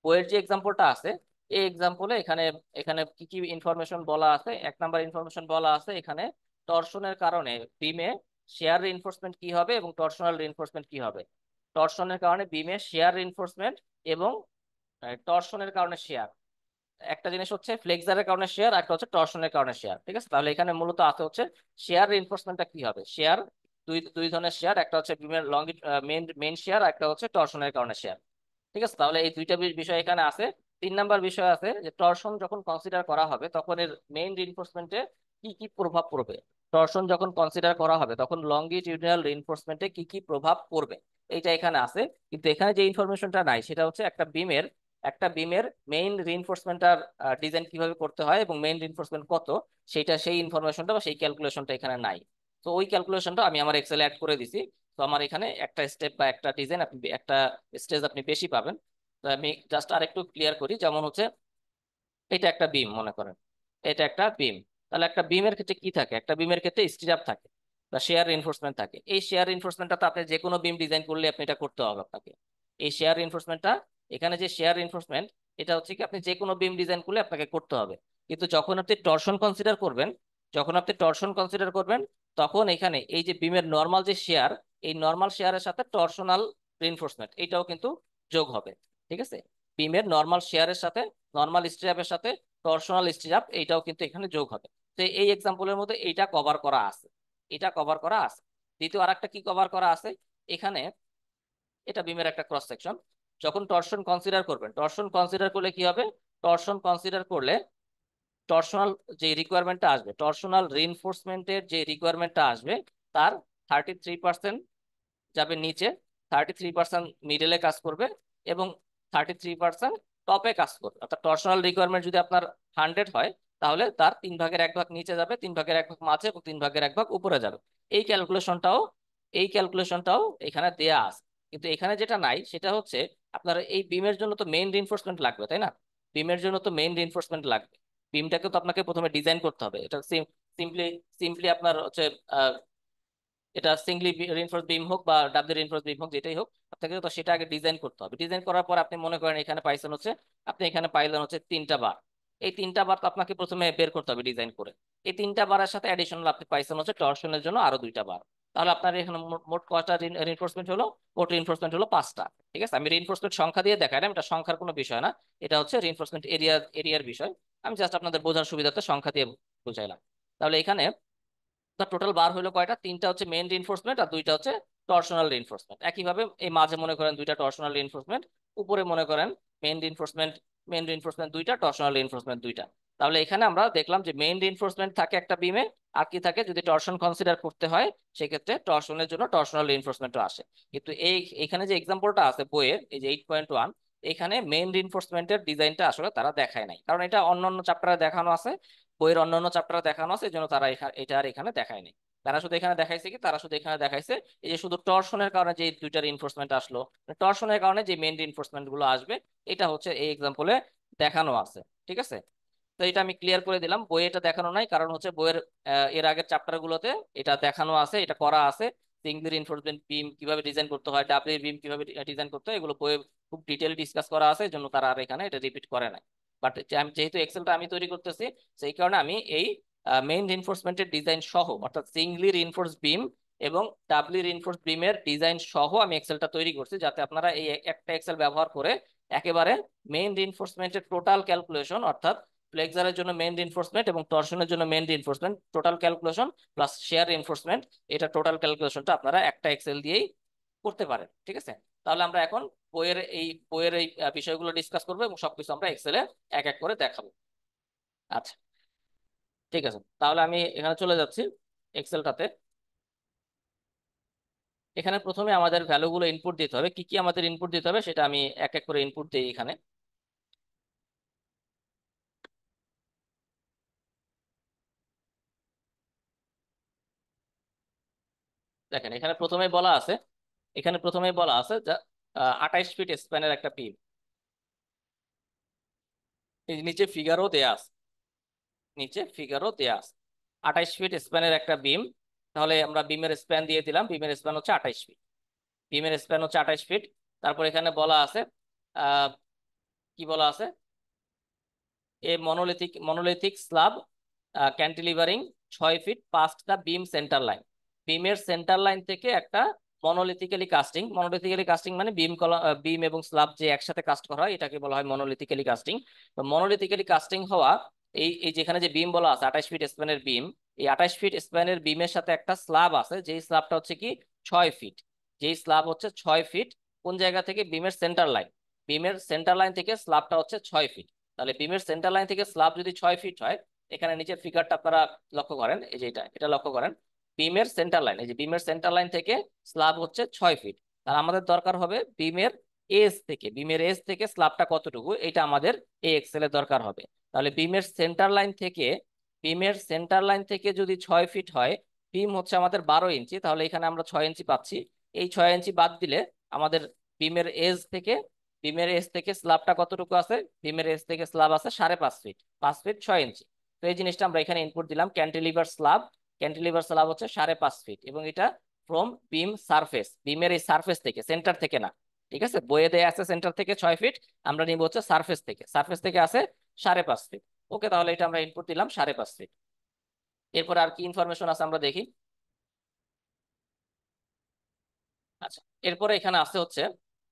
Speaker 1: বইয়ের যে এক্সাম্পলটা আছে, এই এক্সাম্পলে এখানে এখানে কি কি ইনফরমেশন বলা আছে, এক নাম্বার ইনফরমেশন বলা আছে এখানে টর্শনের কারণে বিমে শেয়ার রিইনফোর্সমেন্ট কি হবে এবং টর্শনাল রিইনফোর্সমেন্ট কি হবে। টর্শনের কারণে বিমে শেয়ার রিইনফোর্সমেন্ট এবং টর্শনের কারণে শেয়ার, একটা জিনিস হচ্ছে ফ্লেক্সারের কারণে শেয়ার, একটা হচ্ছে টর্শনের কারণে শেয়ার। ঠিক আছে, তাহলে এখানে মূলত আছে হচ্ছে শেয়ার রিইনফোর্সমেন্টটা কি হবে। শেয়ার দুই দুই ধরনের শেয়ার, একটা হচ্ছে বিমের মেইন মেইন শেয়ার, একটা হচ্ছে টর্শনের কারণে শেয়ার। ঠিক আছে, তাহলে এই দুইটা বিষয় এখানে আছে। 3 নাম্বার বিষয় আছে যে টর্শন যখন কনসিডার করা হবে তখন এর মেইন রিইনফোর্সমেন্টে কি কি প্রভাব পড়বে। টর্শন যখন কনসিডার করা হবে তখন লংগিটিউডিনাল রিইনফোর্সমেন্টে কি কি প্রভাব পড়বে, এইটা এখানে আছে। কিন্তু এখানে যে ইনফরমেশনটা নাই সেটা হচ্ছে একটা বিমের মেইন রিইনফোর্সমেন্টটার ডিজাইন কিভাবে করতে হয় এবং মেইন রিইনফোর্সমেন্ট কত, সেইটা সেই ইনফরমেশনটা বা সেই ক্যালকুলেশনটা এখানে নাই। তো ওই ক্যালকুলেশনটা আমি আমার এক্সেলে অ্যাড করে দিছি। তো আমার এখানে একটা স্টেপ বা একটা ডিজাইন আপনি, একটা স্টেজ আপনি বেশি পাবেন। তো আমি জাস্ট আরেকটু ক্লিয়ার করি, যেমন হচ্ছে এটা একটা বিম মনে করেন, এটা একটা বিম। তাহলে একটা বিমের ক্ষেত্রে কি থাকে, একটা বিমের ক্ষেত্রে স্টিরাপ থাকে বা শেয়ার রিইনফোর্সমেন্ট থাকে। এই শেয়ার রিইনফোর্সমেন্টটা তো আপনি যে কোনো বিম ডিজাইন করলে আপনি এটা করতে হবে আপনাকে। এই শেয়ার রিইনফোর্সমেন্টটা, এখানে যে শেয়ার রিইনফোর্সমেন্ট, এটা হচ্ছে কি আপনি যে কোনো বিম ডিজাইন করলে আপনাকে করতে হবে। কিন্তু যখন আপনি টর্শন কনসিডার করবেন, তখন এখানে এই যে বিমের নর্মাল যে শেয়ার, এই নর্মাল শেয়ারের সাথে টর্শনাল রিইনফোর্সমেন্ট এইটাও কিন্তু যোগ হবে। ঠিক আছে, বিমের নর্মাল শেয়ারের সাথে, নর্মাল স্টিরাপের সাথে টর্শনাল স্টিরাপ এইটাও কিন্তু এখানে যোগ হবে। তো এই এক্সাম্পলের মধ্যে এইটা কভার করা আছে, এটা কভার করা আছে। দ্বিতীয় আরেকটা কি কভার করা আছে এখানে, এটা বিমের একটা ক্রস সেকশন। যখন টর্শন কনসিডার করবেন, টর্শন কনসিডার করলে কি হবে, টর্শন কনসিডার করলে টর্শনাল যে রিকোয়ারমেন্টটা আসবে, টর্শনাল রিইনফোর্সমেন্টের যে রিকোয়ারমেন্টটা আসবে, তার 33% যাবে নিচে, 33% মিডলে কাজ করবে, এবং 33% টপে কাজ করবে। অর্থাৎ টর্শনাল রিকোয়ারমেন্ট যদি আপনার 100 হয়, তাহলে তার 3/1 ভাগ নিচে যাবে, 3/1 ভাগ মাঝে, এবং 3/1 ভাগ উপরে যাবে। এই ক্যালকুলেশনটাও এই ক্যালকুলেশনটাও এখানে দেয়া আছে। কিন্তু এখানে যেটা নাই সেটা হচ্ছে, আপনার এই বিমের জন্য তো মেইন রিইনফোর্সমেন্ট লাগবে, তাই না? বিমের জন্য তো মেইন রিইনফোর্সমেন্ট লাগবে। বিমটাকে তো আপনাকে প্রথমে ডিজাইন করতে হবে। এটা সিম্পলি সিম্পলি আপনার হচ্ছে এটা সিঙ্গলি রিইনফোর্স বিম হোক বা ডাবলি রিইনফোর্স বিম হোক, যেটাই হোক, আপনাকে তো সেটা আগে ডিজাইন করতে হবে। ডিজাইন করার পর আপনি মনে করেন এখানে পাইছেন হচ্ছে, আপনি এখানে পাইলেন হচ্ছে 3টা বার। এই 3টা বার তো আপনাকে প্রথমে বের করতে হবে ডিজাইন করে। এই 3টা বারের সাথে অ্যাডিশনাল আপনি পাইছেন হচ্ছে টর্শনের জন্য আরো 2টা বার। তাহলে আপনার এখানে মোট কয়টা রিইনফোর্সমেন্ট হলো? মোট রিইনফোর্সমেন্ট হলো 5টা। ঠিক আছে, আমি রিইনফোর্সমেন্ট সংখ্যা দিয়ে দেখাই না, এটা সংখ্যার কোনো বিষয় না, এটা হচ্ছে রিইনফোর্সমেন্ট এরিয়ার বিষয়। আমি জাস্ট আপনাদের বোঝার সুবিধার্থে সংখ্যা দিয়ে বুঝাইলাম। তাহলে এখানে টোটাল বার হলো কয়টা? 3টা হচ্ছে মেইন রিইনফোর্সমেন্ট আর 2টা হচ্ছে টর্শনাল রিইনফোর্সমেন্ট। একইভাবে এই মাঝে মনে করেন 2টা টর্শনাল রিইনফোর্সমেন্ট, উপরে মনে করেন মেইন রিইনফোর্সমেন্ট, মেইন রিইনফোর্সমেন্ট 2টা, টর্শনাল রিইনফোর্সমেন্ট 2টা। তাহলে এখানে আমরা দেখলাম যে মেইন রিইনফোর্সমেন্ট থাকে একটা বিমে, আর কি থাকে, যদি টর্শন কনসিডার করতে হয় সেক্ষেত্রে টর্শনের জন্য টর্শনাল রিইনফোর্সমেন্টও আসে। কিন্তু এখানে যে এক্সাম্পলটা আছে বইয়ের, এই যে 8.1, এখানে মেইন রিইনফোর্সমেন্টের ডিজাইনটা আসলে তারা দেখায় নাই, কারণ এটা অন্যান্য চ্যাপ্টারে দেখানো আছে, বইয়ের অন্যান্য চ্যাপ্টারে দেখানো আছে, এই জন্য তারা এটা আর এখানে দেখায় নাই। তারা শুধু এখানে দেখাইছে কি, তারা শুধু এখানে দেখাইছে এই যে শুধু টর্শনের কারণে যে 2টা রিইনফোর্সমেন্ট আসলো, টর্শনের কারণে যে মেইন রিইনফোর্সমেন্ট গুলো আসবে, এটা হচ্ছে এই এক্সাম্পলে দেখানো আছে। ঠিক আছে, তো এটা আমি ক্লিয়ার করে দিলাম। বইয়ে এটা দেখানো নাই, কারণ হচ্ছে বইয়ের এর আগের চ্যাপ্টার গুলোতে এটা দেখানো আছে, এটা করা আছে। সিঙ্গল রিইনফোর্সমেন্ট বিম কিভাবে ডিজাইন করতে হয়, ডাবল বিম কিভাবে ডিজাইন করতে হয়, এগুলো বইয়ে খুব ডিটেইল ডিসকাস করা আছে, এই জন্য তারা আর এখানে এটা রিপিট করে নাই। বাট আমি যেহেতু এক্সেলটা আমি তৈরি করতেছি, সেই কারণে আমি এই মেইন রিইনফোর্সমেন্টের ডিজাইন সহ, অর্থাৎ সিঙ্গলি রিইনফোর্স বিম এবং ডাবলি রিইনফোর্স বিমের ডিজাইন সহ আমি এক্সেলটা তৈরি করছি, যাতে আপনারা এই একটা এক্সেল ব্যবহার করে একেবারে মেইন রিইনফোর্সমেন্টের টোটাল ক্যালকুলেশন, অর্থাৎ ফ্লেক্সারের জন্য মেইন রিইনফোর্সমেন্ট এবং টর্শনের জন্য main reinforcement, total calculation plus share reinforcement, এটা টোটাল ক্যালকুলেশনটা আপনারা একটা এক্সেল দিয়েই করতে পারেন। ঠিক আছে, তাহলে আমরা এখন বইয়ের এই বিষয়গুলো ডিসকাস করবো এবং সবকিছু আমরা এক্সেলে এক এক করে দেখাবো। আচ্ছা, ঠিক আছে, তাহলে আমি এখানে চলে যাচ্ছি এক্সেলটাতে। এখানে প্রথমে আমাদের ভ্যালুগুলো ইনপুট দিতে হবে। কি কি আমাদের ইনপুট দিতে হবে সেটা আমি এক এক করে ইনপুট দিই এখানে। দেখেন, এখানে প্রথমেই বলা আছে যে 28 ফিট স্প্যানের একটা বিম। এই যে নিচে ফিগারও দেয়া আছে 28 ফিট স্প্যানের একটা বিম। তাহলে আমরা বিমের স্প্যান দিয়ে দিলাম, বিমের স্প্যান হচ্ছে 28 ফিট। বিমের স্প্যান হচ্ছে 28 ফিট। তারপর এখানে বলা আছে, আহ কি বলা আছে, a monolithic slab cantilevering 6 feet past the beam centre line. বিমের সেন্টার লাইন থেকে একটা মনোলিথিক্যালি কাস্টিং মানে বিম এবং স্ল্যাব যে একসাথে কাস্ট করা হয়, এটাকে বলা হয় মনোলিথিক্যালি কাস্টিং। তো মনোলিথিক্যালি কাস্টিং হওয়া এই এই যেখানে যে বিম বলা আছে 28 ফিট স্প্যানের বিম, এই 28 ফিট স্প্যানের বিমের সাথে একটা স্ল্যাব আছে, যেই স্ল্যাবটা হচ্ছে কি 6 ফিট। যেই স্ল্যাব হচ্ছে 6 ফিট, কোন জায়গা থেকে? বিমের সেন্টার লাইন থেকে স্ল্যাবটা হচ্ছে 6 ফিট। তাহলে বিমের সেন্টার লাইন থেকে স্ল্যাব যদি 6 ফিট হয়, এখানে নিচের ফিগারটা আপনারা লক্ষ্য করেন, এই যে এটা লক্ষ্য করেন, বিমের সেন্টার লাইন, এই যে বিমের সেন্টার লাইন থেকে স্ল্যাব হচ্ছে 6 ফিট। তাহলে আমাদের দরকার হবে বিমের এজ থেকে স্ল্যাবটা কতটুকু, এটা আমাদের এই এক্সেলে দরকার হবে। তাহলে বিমের সেন্টার লাইন থেকে যদি 6 ফিট হয়, বিম হচ্ছে আমাদের 12 ইঞ্চি, তাহলে এখানে আমরা 6 ইঞ্চি পাচ্ছি। এই 6 ইঞ্চি বাদ দিলে আমাদের বিমের এজ থেকে বিমের এজ থেকে স্ল্যাবটা কতটুকু আছে? বিমের এজ থেকে স্ল্যাব আছে 5.5 ফিট, 5 ফিট 6 ইঞ্চি। তো এই জিনিসটা আমরা এখানে ইনপুট দিলাম, ক্যান্টিলিভার স্ল্যাব হচ্ছে 5.5 ফিট, এবং এটা ফ্রম বিম সারফেস, বিমের এই সারফেস থেকে, সেন্টার থেকে না। ঠিক আছে, বইয়ে দেয়া আছে সেন্টার থেকে 6 ফিট, আমরা নিব হচ্ছে সারফেস থেকে আছে 5.5 ফিট। ওকে, তাহলে এটা আমরা ইনপুট দিলাম 5.5 ফিট। এরপর আর কি ইনফরমেশন আছে আমরা দেখি। আচ্ছা, এরপরে এখানে আছে হচ্ছে,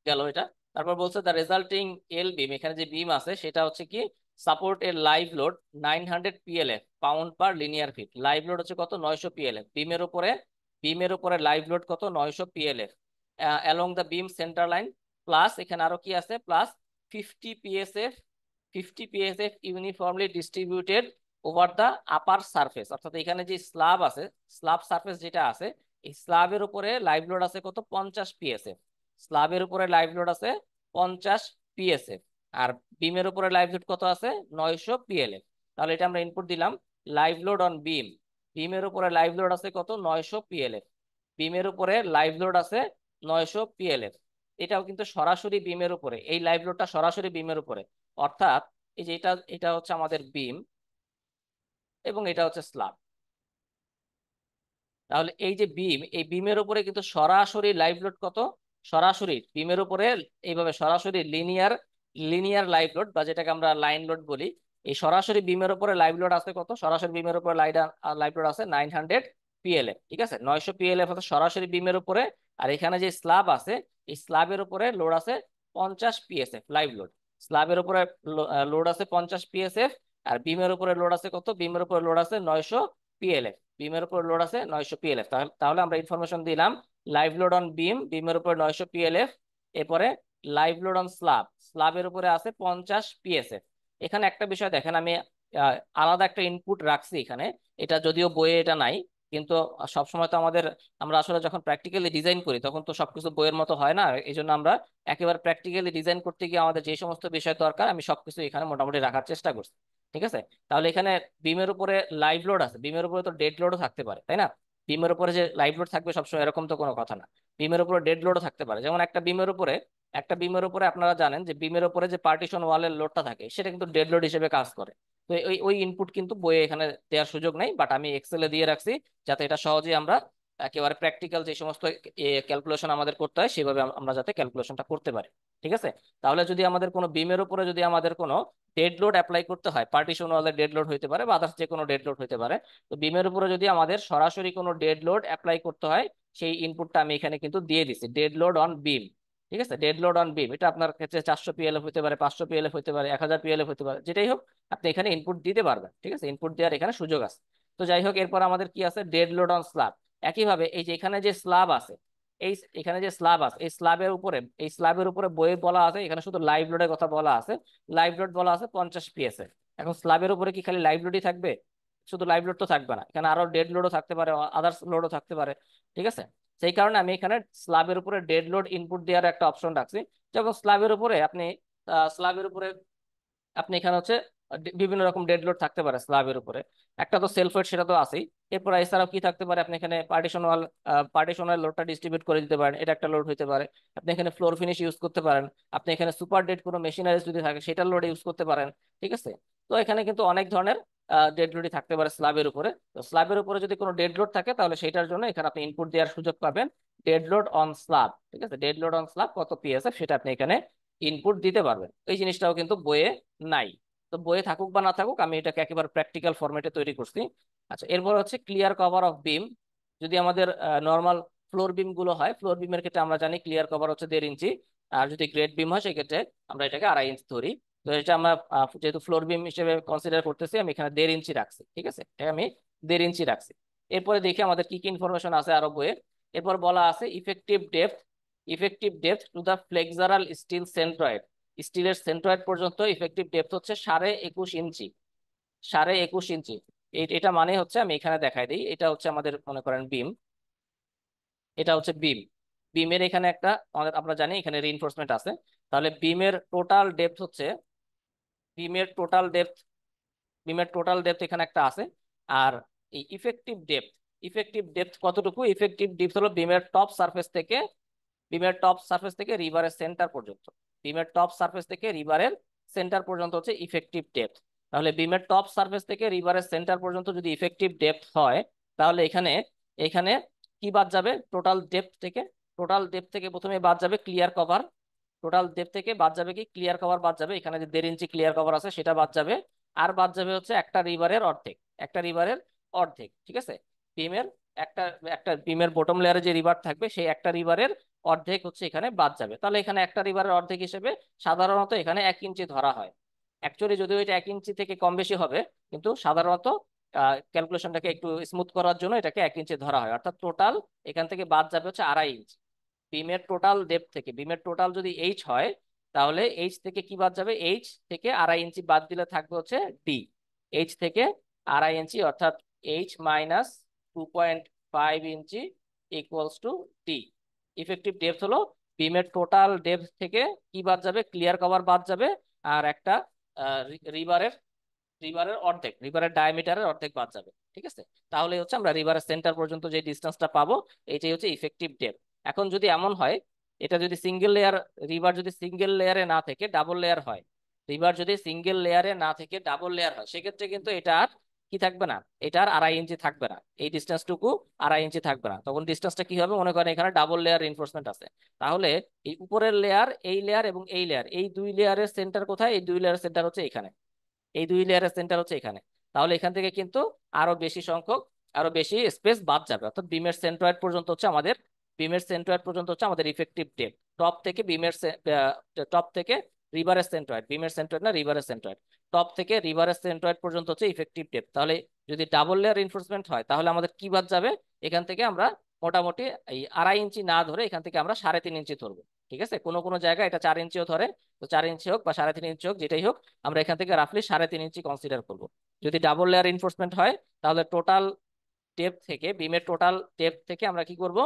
Speaker 1: গেল এটা। তারপর বলছে দ্য রেজাল্টিং এল বিম, এখানে যে বিম আছে সেটা হচ্ছে কি সাপোর্ট এর live load 900 PLF pound per linear feet. Live load হচ্ছে কত? 900 PLF। বিমের উপরে লাইভ লোড কত? 900 PLF along the beam centre line. Plus এখানে আরো কি আছে? Plus 50 PSF, uniformly distributed over the upper surface, অর্থাৎ এখানে যে স্ল্যাব আছে, স্ল্যাব সারফেস যেটা আছে, এই স্ল্যাবের উপরে লাইভ লোড আছে কত, 50 পিএসএফ। স্ল্যাবের উপরে লাইভ লোড আছে 50 পিএসএফ। আর বিমের উপরে লাইভ লোড কত আছে, 900 পিএলএফ। তাহলে এটা আমরা ইনপুট দিলাম, লাইভ লোড অন বিম। বিমের উপরে লাইভ লোড আছে কত, 900 পিএলএফ। বিমের উপরে লাইভ লোড আছে 900 পিএলএফ। এটাও কিন্তু সরাসরি বিমের উপরে, এই লাইভ লোডটা সরাসরি বিমের উপরে। অর্থাৎ এই যে এটা এটা হচ্ছে আমাদের বিম এবং এটা হচ্ছে স্ল্যাব। তাহলে এই যে বিম, এই বিমের উপরে কিন্তু সরাসরি লাইভ লোড কত, সরাসরি বিমের উপরে এইভাবে সরাসরি লিনিয়ার লিনিয়ার লাইভ লোড, বা যেটাকে আমরা লাইন লোড বলি, এই সরাসরি বিমের উপরে লাইভ লোড আছে কত, সরাসরি বিমের উপরে লাইভ লোড আছে 900 পিএলএফ। ঠিক আছে, 900 পিএলএফ আছে সরাসরি বিমের উপরে। আর এখানে যে স্ল্যাব আছে, এই স্ল্যাবের উপরে লোড আছে 50 পিএসএফ লাইভ লোড। স্ল্যাবের উপরে লোড আছে 50 পিএসএফ। আর বিমের উপরে লোড আছে কত, বিমের উপরে লোড আছে 900 পিএলএফ। বিমের উপর লোড আছে 900 পিএলএফ। তাহলে আমরা ইনফরমেশন দিলাম, লাইভ লোড অন বিম, বিমের উপর 900 পিএলএফ। এরপরে লাইভ লোড অন স্ল্যাব, স্ল্যাবের উপরে আছে 50 পিএসএফ। এখানে একটা বিষয় দেখেন, আমি আলাদা একটা ইনপুট রাখছি এখানে। এটা যদিও বইয়ে এটা নাই, কিন্তু সবসময় তো আমাদের, আমরা আসলে যখন প্র্যাকটিক্যালি ডিজাইন করি তখন তো সবকিছু বইয়ের মতো হয় না। এই জন্য আমরা একেবারে প্র্যাকটিক্যালি ডিজাইন করতে গিয়ে আমাদের যে সমস্ত বিষয় দরকার আমি সবকিছু এখানে মোটামুটি রাখার চেষ্টা করছি। ঠিক আছে, তাহলে এখানে বিমের উপরে লাইভ লোড আছে, বিমের উপরে তো ডেড লোডও থাকতে পারে, তাই না? বিমের উপরে যে লাইভ লোড থাকবে সবসময় এরকম তো কোনো কথা না। বিমের উপরে ডেড লোডও থাকতে পারে। যেমন একটা বিমের উপরে আপনারা জানেন যে বিমের উপরে যে পার্টিশন ওয়ালের লোডটা থাকে সেটা কিন্তু ডেড লোড হিসেবে কাজ করে। তো ওই ওই ইনপুট কিন্তু বইয়ে এখানে দেওয়ার সুযোগ নেই, বাট আমি এক্সেলে দিয়ে রাখছি যাতে এটা সহজেই আমরা একেবারে প্র্যাকটিক্যাল যে সমস্ত ক্যালকুলেশন আমাদের করতে হয় সেভাবে আমরা যাতে ক্যালকুলেশনটা করতে পারি। ঠিক আছে, তাহলে যদি আমাদের কোনো বিমের উপরে যদি আমাদের কোনো ডেড লোড অ্যাপ্লাই করতে হয়, পার্টিশন ওয়ালের ডেড লোড হইতে পারে বা আদার্স যে কোনো ডেড লোড হইতে পারে, তো বিমের উপরে যদি আমাদের সরাসরি কোনো ডেড লোড অ্যাপ্লাই করতে হয়, সেই ইনপুটটা আমি এখানে কিন্তু দিয়ে দিছি, ডেড লোড অন বিম। ঠিক আছে, ডেড লোড অন বিম, এটা আপনার ক্ষেত্রে 400 পিএলএফ হতে পারে, 500 পিএলএফ হতে পারে, 1000 পিএলএফ হতে পারে, যেটাই হোক আপনি এখানে ইনপুট দিতে পারবেন। ঠিক আছে, ইনপুট দেওয়ার এখানে সুযোগ আছে। তো যাই হোক, এরপর আমাদের কি আছে, ডেড লোড অন স্ল্যাব। একইভাবে এই যে এখানে যে স্ল্যাব আছে, এখানে যে স্ল্যাব আছে, এই স্ল্যাবের উপরে বইয়ে বলা আছে এখানে শুধু লাইভ লোডের কথা বলা আছে। লাইভ লোড বলা আছে 50 পিএসএফ। এখন স্ল্যাবের উপরে কি খালি লাইভ লোডই থাকবে? শুধু লাইভ লোড তো থাকবে না, এখানে আরো ডেড লোডও থাকতে পারে, আদার্স লোডও থাকতে পারে। ঠিক আছে, সেই কারণে আমি এখানে স্ল্যাবের উপরে ডেড লোড ইনপুট দেওয়ার একটা অপশন রাখছি। যেমন স্ল্যাবের উপরে আপনি এখানে হচ্ছে বিভিন্ন রকম ডেড লোড থাকতে পারে স্ল্যাবের উপরে। একটা তো সেলফ ওয়েট, সেটা তো আছেই। এরপর এছাড়াও কি থাকতে পারে, আপনি এখানে পার্টিশনাল লোডটা ডিস্ট্রিবিউট করে দিতে পারেন, এটা একটা লোড হতে পারে। আপনি এখানে ফ্লোর ফিনিশ ইউজ করতে পারেন। আপনি এখানে সুপার ডেড কোনো মেশিনারিজ যদি থাকে সেটার লোড ইউজ করতে পারেন। ঠিক আছে, তো এখানে কিন্তু অনেক ধরনের ডেড লোডই থাকতে পারে স্ল্যাবের উপরে। তো স্ল্যাবের উপরে যদি কোনো ডেড লোড থাকে তাহলে সেটার জন্য এখানে আপনি ইনপুট দেওয়ার সুযোগ পাবেন, ডেড লোড অন স্ল্যাব। ঠিক আছে, ডেড লোড অন স্ল্যাব কত পিএসএফ সেটা আপনি এখানে ইনপুট দিতে পারবেন। এই জিনিসটাও কিন্তু বইয়ে নাই। তো বইয়ে থাকুক বা না থাকুক, আমি এটাকে একেবারে প্র্যাকটিক্যাল ফরম্যাটে তৈরি করছি। আচ্ছা, এরপর হচ্ছে ক্লিয়ার কভার অফ বিম। যদি আমাদের নর্মাল ফ্লোর বিম গুলো হয়, ফ্লোর বিমের ক্ষেত্রে আমরা জানি ক্লিয়ার কভার হচ্ছে 1.5 ইঞ্চি। আর যদি গ্রেড বিম হয় সেক্ষেত্রে আমরা এটাকে 2.5 ইঞ্চি ধরি। তো এটা আমরা যেহেতু ফ্লোর বিম হিসেবে কনসিডার করতেছি, আমি এখানে 1.5 ইঞ্চি রাখছি। ঠিক আছে, এটা আমি 1.5 ইঞ্চি রাখছি। এরপরে দেখি আমাদের কি কি ইনফরমেশন আছে আরো বইয়ে। এরপর বলা আছে effective depth to the flexural steel centroid. স্টিলের সেন্ট্রয়েড পর্যন্ত ইফেক্টিভ ডেপথ হচ্ছে 21.5 ইঞ্চি। 21.5 ইঞ্চি, এটা মানে হচ্ছে, আমি এখানে দেখাই দিই, এটা হচ্ছে আমাদের মনে করেন বিম, এটা হচ্ছে বিম। বিমের এখানে একটা আমরা জানি এখানে রিইনফোর্সমেন্ট আছে। তাহলে বিমের টোটাল ডেপথ বিমের টোটাল ডেপথ এখানে একটা আছে। আর এই ইফেক্টিভ ডেপথ কতটুকু? ইফেক্টিভ ডেপথ হলো বিমের টপ সারফেস থেকে রিভারের সেন্টার পর্যন্ত। বিমের টপ সারফেস থেকে রিভারের সেন্টার পর্যন্ত হচ্ছে ইফেক্টিভ ডেপথ। তাহলে বিমের টপ সারফেস থেকে রিভারের সেন্টার পর্যন্ত যদি ইফেক্টিভ ডেপথ হয়, তাহলে এখানে এখানে কি বাদ যাবে টোটাল ডেপথ থেকে প্রথমে বাদ যাবে ক্লিয়ার কভার। টোটাল ডেপথ থেকে বাদ যাবে কি, ক্লিয়ার কভার বাদ যাবে। এখানে যে 1.5 ইঞ্চি ক্লিয়ার কভার আছে সেটা বাদ যাবে। আর বাদ যাবে হচ্ছে একটা রিভারের অর্ধেক। ঠিক আছে, বিমের একটা একটা বিমের বটম লেয়ারে যে রিভার থাকবে সেই একটা রিভারের অর্ধেক হচ্ছে এখানে বাদ যাবে। তাহলে এখানে একটা রিভারের অর্ধেক হিসেবে সাধারণত এখানে 1 ইঞ্চি ধরা হয়। অ্যাকচুয়ালি যদিও এটা 1 ইঞ্চি থেকে কম বেশি হবে, কিন্তু সাধারণত ক্যালকুলেশনটাকে একটু স্মুথ করার জন্য এটাকে 1 ইঞ্চি ধরা হয়। অর্থাৎ টোটাল এখান থেকে বাদ যাবে হচ্ছে 2.5 ইঞ্চি। বিমের টোটাল যদি এইচ হয়, তাহলে এইচ থেকে কি বাদ যাবে, এইচ থেকে 2.5 ইঞ্চি বাদ দিলে থাকবে হচ্ছে ডি। এইচ থেকে ½ ইঞ্চি, অর্থাৎ H-2.5 inch equals to T. Effective depth হলো বিমের টোটাল ডেপথ থেকে কি বাদ যাবে, ক্লিয়ার কভার বাদ যাবে, আর একটা রিবারের রিভারের অর্ধেক, রিভারের ডায়ামিটারের অর্ধেক বাদ যাবে। ঠিক আছে, তাহলে হচ্ছে আমরা রিভারের সেন্টার পর্যন্ত যে ডিস্টেন্সটা পাবো এইটাই হচ্ছে ইফেক্টিভ ডেপথ। এখন যদি এমন হয়, এটা যদি সিঙ্গেল লেয়ার, রিভার যদি সিঙ্গেল লেয়ারে না থেকে ডাবল লেয়ার হয়, রিভার যদি সিঙ্গেল লেয়ারে না থেকে ডাবল লেয়ার হয়, সেক্ষেত্রে কিন্তু এটা আর কি থাকবে না, এটা আর ½ ইঞ্চি থাকবে না, এই ডিস্টেন্সটুকু ½ ইঞ্চি থাকবে না। তখন ডিস্টেন্সটা কি হবে, মনে করেন এখানে ডাবল লেয়ার রিনফোর্সমেন্ট আছে, তাহলে এই উপরের লেয়ার, এই লেয়ার এবং এই লেয়ার, এই দুই লেয়ারের সেন্টার কোথায়, এই দুই লেয়ারের সেন্টার হচ্ছে এখানে, এই দুই লেয়ারের সেন্টার হচ্ছে এখানে। তাহলে এখান থেকে কিন্তু আরো বেশি সংখ্যক, আরো বেশি স্পেস বাদ যাবে, অর্থাৎ বিমের সেন্ট্রয়েড পর্যন্ত হচ্ছে আমাদের, বিমের সেন্ট্রয়েড পর্যন্ত হচ্ছে আমাদের ইফেক্টিভ ডেপথ। টপ থেকে বিমের টপ থেকে রিভারের সেন্ট্রয়েড, বিমের সেন্ট্রয়েড না রিভারের সেন্ট্রয়েড, টপ থেকে রিভারের সেন্ট্রয়েড পর্যন্ত হচ্ছে ইফেক্টিভ ডেপথ। তাহলে যদি ডাবল লেয়ার রিনফোর্সমেন্ট হয়, তাহলে আমাদের কি বাদ যাবে, এখান থেকে আমরা মোটামুটি এই ½ ইঞ্চি না ধরে এখান থেকে আমরা 3.5 ইঞ্চি ধরবো। ঠিক আছে, কোনো কোনো জায়গায় এটা 4 ইঞ্চিও ধরে, তো 4 ইঞ্চি হোক বা 3.5 ইঞ্চি হোক, যেটাই হোক, আমরা এখান থেকে রাফলি 3.5 ইঞ্চি কনসিডার করব। যদি ডাবল লেয়ার ইনফোর্সমেন্ট হয়, তাহলে টোটাল ডেপথ থেকে, বিমের টোটাল ডেপথ থেকে আমরা কি করব,